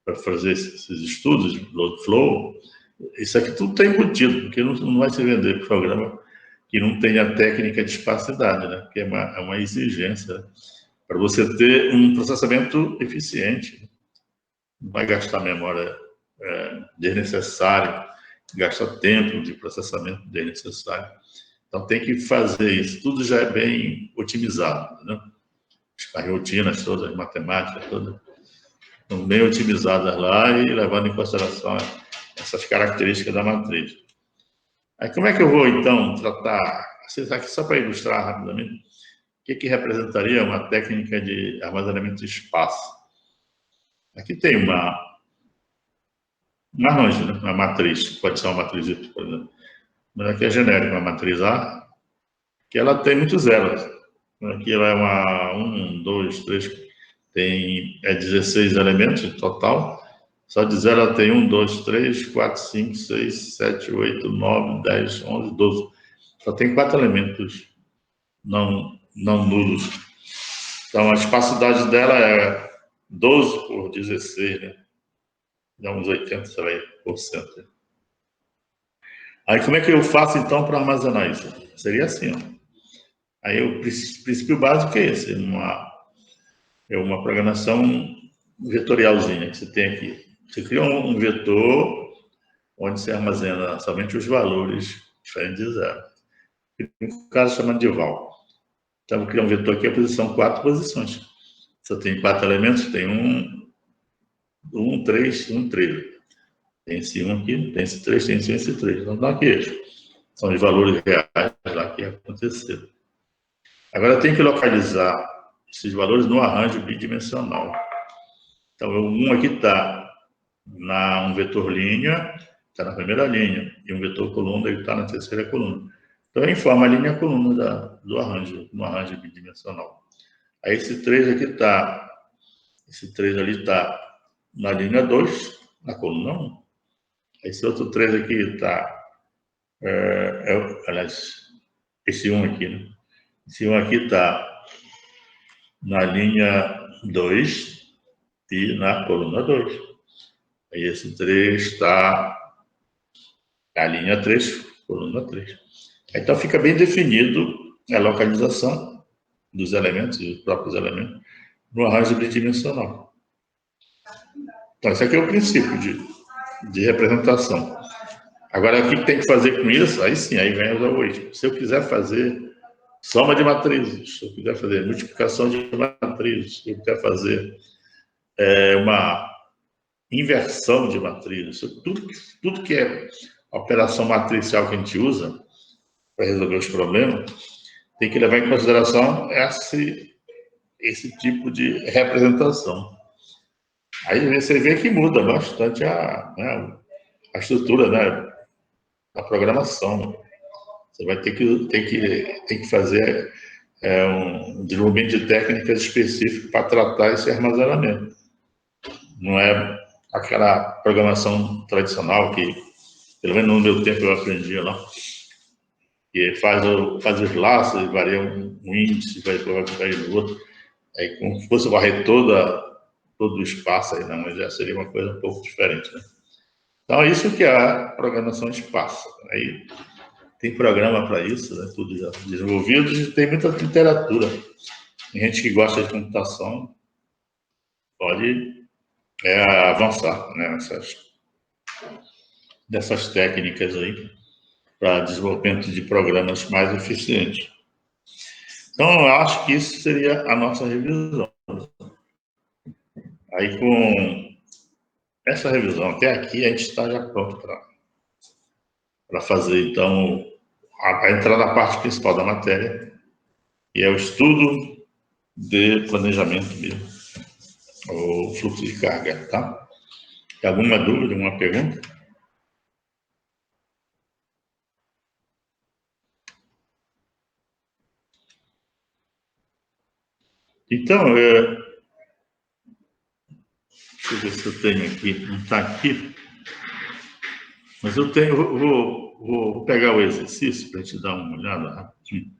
para fazer esses estudos de load flow, isso aqui tudo está embutido, porque não vai se vender programa que não tenha técnica de espacidade, né? Que é uma exigência para você ter um processamento eficiente. Não vai gastar memória desnecessária, gastar tempo de processamento desnecessário. Então, tem que fazer isso. Tudo já é bem otimizado, né? As rotinas todas, as matemáticas todas, estão bem otimizadas lá e levando em consideração essas características da matriz. Aí, como é que eu vou, então, tratar, aqui só para ilustrar rapidamente, o que representaria uma técnica de armazenamento de espaço? Aqui tem uma arranjo, né? Uma matriz, pode ser uma matriz Y, por exemplo. Mas aqui é genérica, uma matriz A, que ela tem muitos zeros. Aqui ela é uma 1, 2, 3, tem 16 elementos no total. Só de zero ela tem 1, 2, 3, 4, 5, 6, 7, 8, 9, 10, 11, 12. Só tem 4 elementos não nulos. Então, a espacidade dela é 12 por 16, né? Dá uns 80%. Aí, como é que eu faço, então, para armazenar isso? Seria assim, ó. Aí, o princípio básico é esse. É uma programação vetorialzinha que você tem aqui. Você cria um vetor onde você armazena somente os valores diferentes de zero. No caso, chamado de val. Então, vou criar um vetor aqui, a posição 4 posições. Você tem 4 elementos, tem 1, 3, 1, 3. Tem esse 1 aqui, tem esse 3, tem esse 3. Então, dá aqui. São os valores reais lá que aconteceram. Agora, eu tenho que localizar esses valores no arranjo bidimensional. Então, o 1 aqui está um vetor linha, está na primeira linha, e um vetor coluna, ele está na terceira coluna. Então, eu informo a linha e a coluna do arranjo, no arranjo bidimensional. Aí, esse 3 aqui está, esse 3 ali está na linha 2, na coluna 1. Esse outro 3 aqui está, aliás, esse 1 aqui, né? Esse 1 aqui está na linha 2 e na coluna 2. Aí esse 3 está na linha 3, coluna 3. Então fica bem definido a localização dos elementos, dos próprios elementos, no arranjo bidimensional. Então, esse aqui é o princípio de representação. Agora, o que tem que fazer com isso? Aí sim, aí vem os algoritmos. Se eu quiser fazer soma de matrizes, se eu quiser fazer multiplicação de matrizes, se eu quiser fazer uma inversão de matrizes, tudo que é operação matricial que a gente usa para resolver os problemas, tem que levar em consideração esse tipo de representação. Aí você vê que muda bastante a estrutura, né, da programação. Você vai ter que fazer um desenvolvimento de técnicas específicas para tratar esse armazenamento. Não é aquela programação tradicional que, pelo menos no meu tempo, eu aprendia lá, que faz os laços e varia um índice, vai no outro, aí como se fosse varrer todo o espaço aí, não, mas já seria uma coisa um pouco diferente, né? Então, é isso que é a programação de espaço. Aí tem programa para isso, né? Tudo já desenvolvido, e tem muita literatura. Tem gente que gosta de computação, pode avançar, né, dessas técnicas aí para desenvolvimento de programas mais eficientes. Então, eu acho que isso seria a nossa revisão. Aí, com essa revisão até aqui, a gente está já pronto para fazer, então, a entrar na parte principal da matéria, que é o estudo de planejamento mesmo, o fluxo de carga, tá? Tem alguma dúvida, alguma pergunta? Então, deixa eu ver se eu tenho aqui, não está aqui, mas eu vou pegar o exercício para te dar uma olhada rapidinho.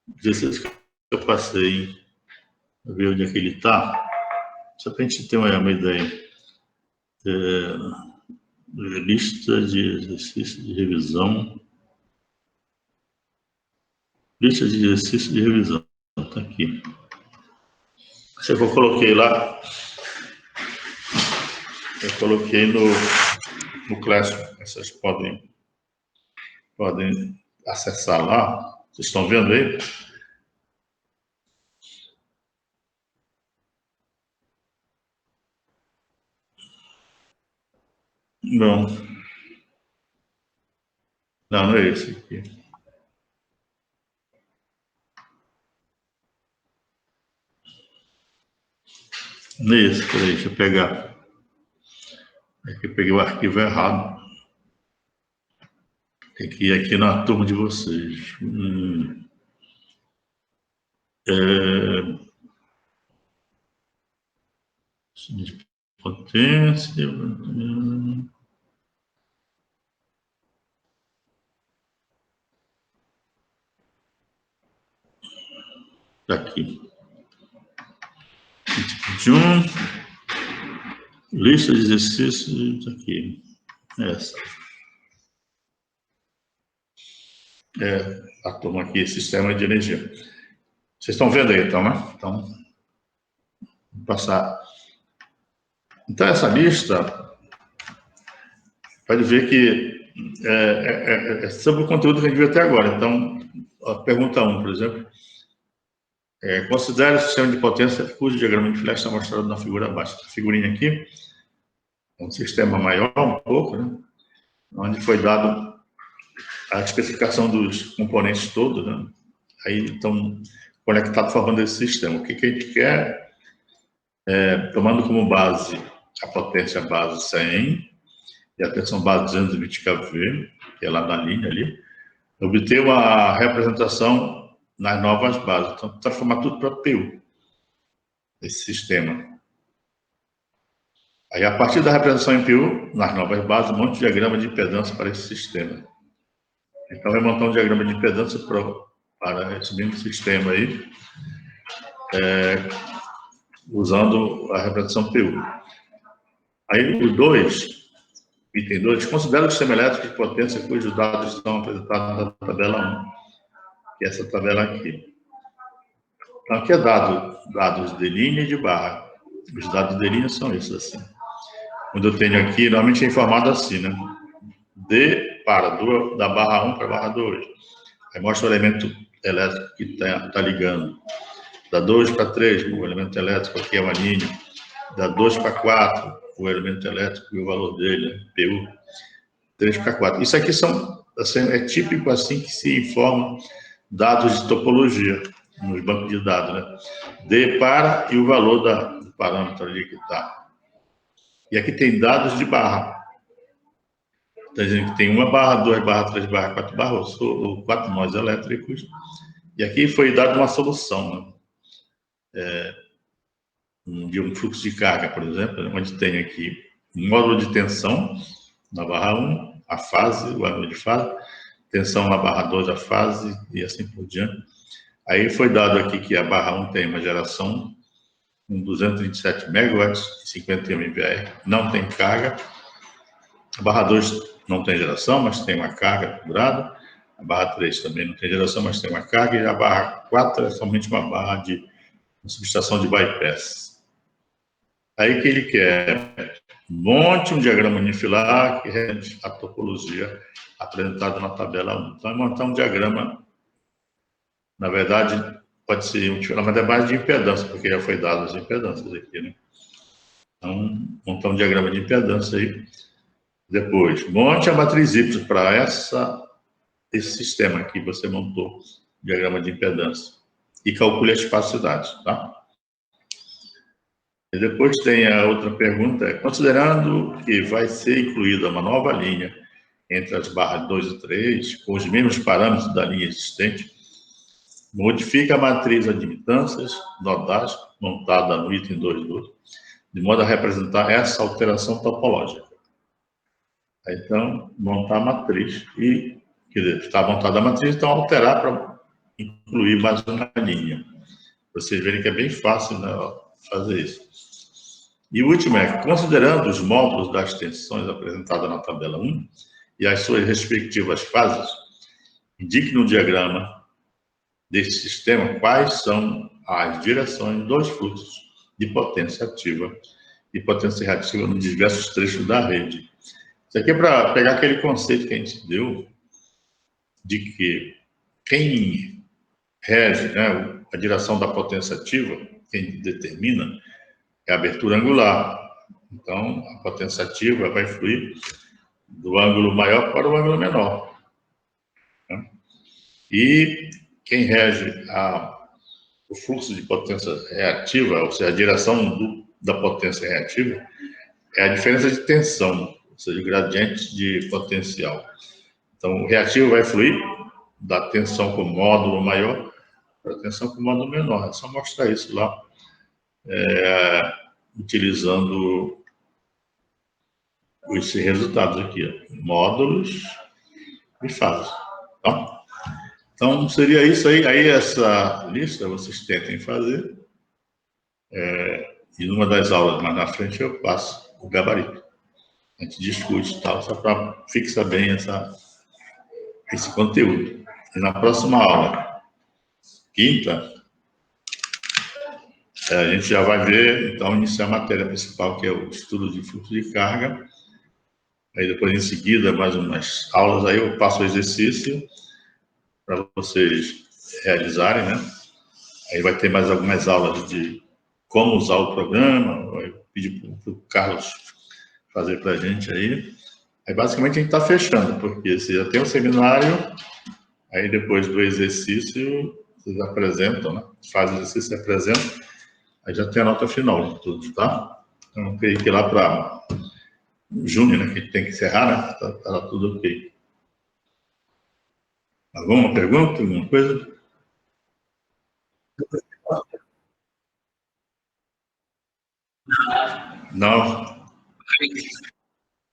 O exercício que eu passei, ver onde é que ele está, só para a gente ter uma ideia. Lista de exercício de revisão. Lista de exercício de revisão. Está aqui. Se eu coloquei lá, eu coloquei no Classroom. Vocês podem acessar lá. Vocês estão vendo aí? Não. Não é esse aqui. Não é esse, peraí, deixa eu pegar. Aqui eu peguei o arquivo errado. Tem que ir aqui na turma de vocês. De potência. Aqui. Lista de exercícios aqui. Essa. A turma aqui, sistema de energia. Vocês estão vendo aí, então, né? Então, vou passar. Então, essa lista, pode ver que é sobre o conteúdo que a gente viu até agora. Então, a pergunta 1, por exemplo. Considere o sistema de potência cujo diagrama de flash está mostrado na figura abaixo. Essa figurinha aqui é um sistema maior, um pouco, né? Onde foi dado a especificação dos componentes todos, né? Aí estão conectados formando esse sistema. O que a gente quer, tomando como base a potência base 100 e a tensão base 220 kV, que é lá na linha ali, obter uma representação nas novas bases. Então, transformar tudo para PU, esse sistema. Aí, a partir da representação em PU, nas novas bases, um monte de diagrama de impedância para esse sistema. Então, vai montar um diagrama de impedância para esse mesmo sistema aí, usando a representação PU. Aí, o 2, item 2, considera o sistema elétrico de potência cujos dados estão apresentados na tabela 1, que é essa tabela aqui. Então, aqui é dados de linha e de barra. Os dados de linha são esses, assim. Quando eu tenho aqui, normalmente é informado assim, né? Da barra 1 para a barra 2. Aí mostra o elemento elétrico que está ligando. Da 2 para 3, o elemento elétrico aqui é uma linha. Da 2 para 4, o elemento elétrico e o valor dele, né? PU. 3 para 4. Isso aqui é típico assim que se informa dados de topologia nos bancos de dados, né? D para e o valor do parâmetro ali que está. E aqui tem dados de barra. Está dizendo que tem 1 barra, 2 barra, 3 barra, 4 barra, ou 4 nós elétricos. E aqui foi dada uma solução, né? De um fluxo de carga, por exemplo, onde tem aqui um módulo de tensão na barra 1, a fase, o ângulo de fase, tensão na barra 2, a fase, e assim por diante. Aí foi dado aqui que a barra 1 tem uma geração com 227 megawatts e 51 MVA, não tem carga. A barra 2 não tem geração, mas tem uma carga pendurada. A barra 3 também não tem geração, mas tem uma carga. E a barra 4 é somente uma barra de uma subestação de bypass. Aí que ele quer monte um diagrama unifilar que rende a topologia apresentada na tabela 1. Então, é montar um diagrama, na verdade, pode ser unifilar, mas é mais de impedância, porque já foi dado as impedâncias aqui, né? Então, montar um diagrama de impedância aí. Depois, monte a matriz Y para esse sistema aqui que você montou, diagrama de impedância, e calcule a espacidade, tá? E depois tem a outra pergunta, considerando que vai ser incluída uma nova linha entre as barras 2 e 3, com os mesmos parâmetros da linha existente, modifica a matriz admitâncias nodais montada no item 2, de modo a representar essa alteração topológica. Então, montar a matriz e, quer dizer, está montada a matriz, então alterar para incluir mais uma linha. Vocês verem que é bem fácil, né, fazer isso. E o último é, considerando os módulos das tensões apresentadas na tabela 1 e as suas respectivas fases, indique no diagrama deste sistema quais são as direções dos fluxos de potência ativa e potência reativa nos diversos trechos da rede. Isso aqui é para pegar aquele conceito que a gente deu de que quem rege, né, a direção da potência ativa, quem determina, é a abertura angular. Então, a potência ativa vai fluir do ângulo maior para o ângulo menor. Né? E quem rege o fluxo de potência reativa, ou seja, a direção da potência reativa, é a diferença de tensão, ou seja, o gradiente de potencial. Então, o reativo vai fluir da tensão com módulo maior para a tensão com módulo menor. É só mostrar isso lá, utilizando esses resultados aqui, ó, módulos e fases. Tá? Então, seria isso aí. Aí, essa lista vocês tentem fazer. E numa das aulas mais na frente eu passo o gabarito. A gente discute e tal, só para fixar bem esse conteúdo. E na próxima aula, quinta, a gente já vai ver, então, iniciar a matéria principal, que é o estudo de fluxo de carga. Aí depois, em seguida, mais umas aulas, aí eu passo o exercício para vocês realizarem, né? Aí vai ter mais algumas aulas de como usar o programa, vai pedir para o Carlos fazer para a gente aí. Aí, basicamente, a gente está fechando, porque você já tem um seminário, aí depois do exercício, vocês apresentam, né? Faz o exercício e apresentam, aí já tem a nota final de tudo, tá? Então, creio que lá para junho, né, que a gente tem que encerrar, né? Tá tudo ok. Alguma pergunta, alguma coisa? Não.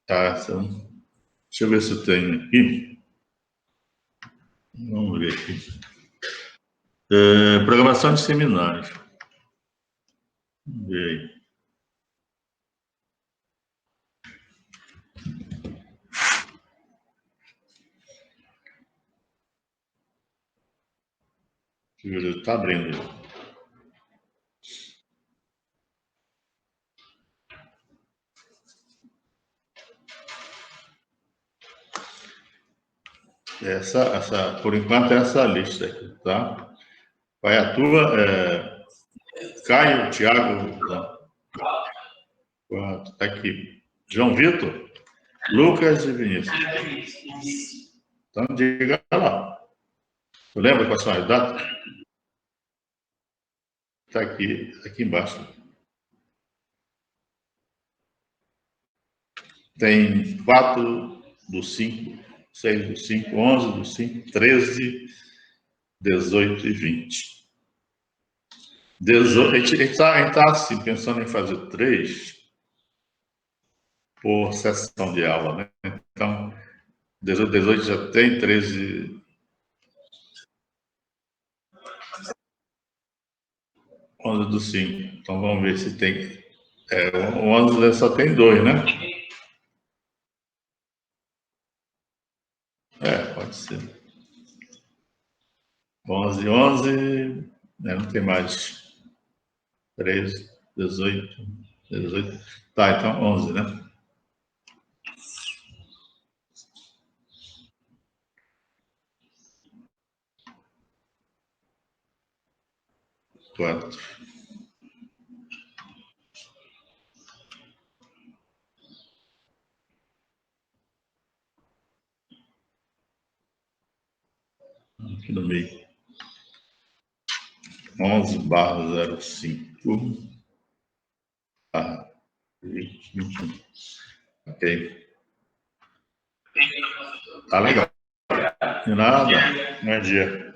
Tá, então, deixa eu ver se eu tenho aqui. Vamos ver aqui. Programação de seminários. Vamos ver aí. Está abrindo. Por enquanto, é essa lista aqui, tá? Vai a tua, Caio, Thiago, tá aqui. João Vitor, Lucas e Vinícius. Então, diga lá. Tu lembra quais são as datas? Está aqui embaixo. Tem 4/5, 6/5, 11/5, 13, 18 e 20. 18, a gente está assim, pensando em fazer 3 por sessão de aula, né? Então, 18 já tem, 13... 11/5. Então, vamos ver se tem... o 11 só tem 2, né? Pode ser. 11, não tem mais. 13, 18. Tá, então 11, né? Quatro. Aqui no meio. 11/05. 21. Ok. Tá legal. De nada. Bom dia.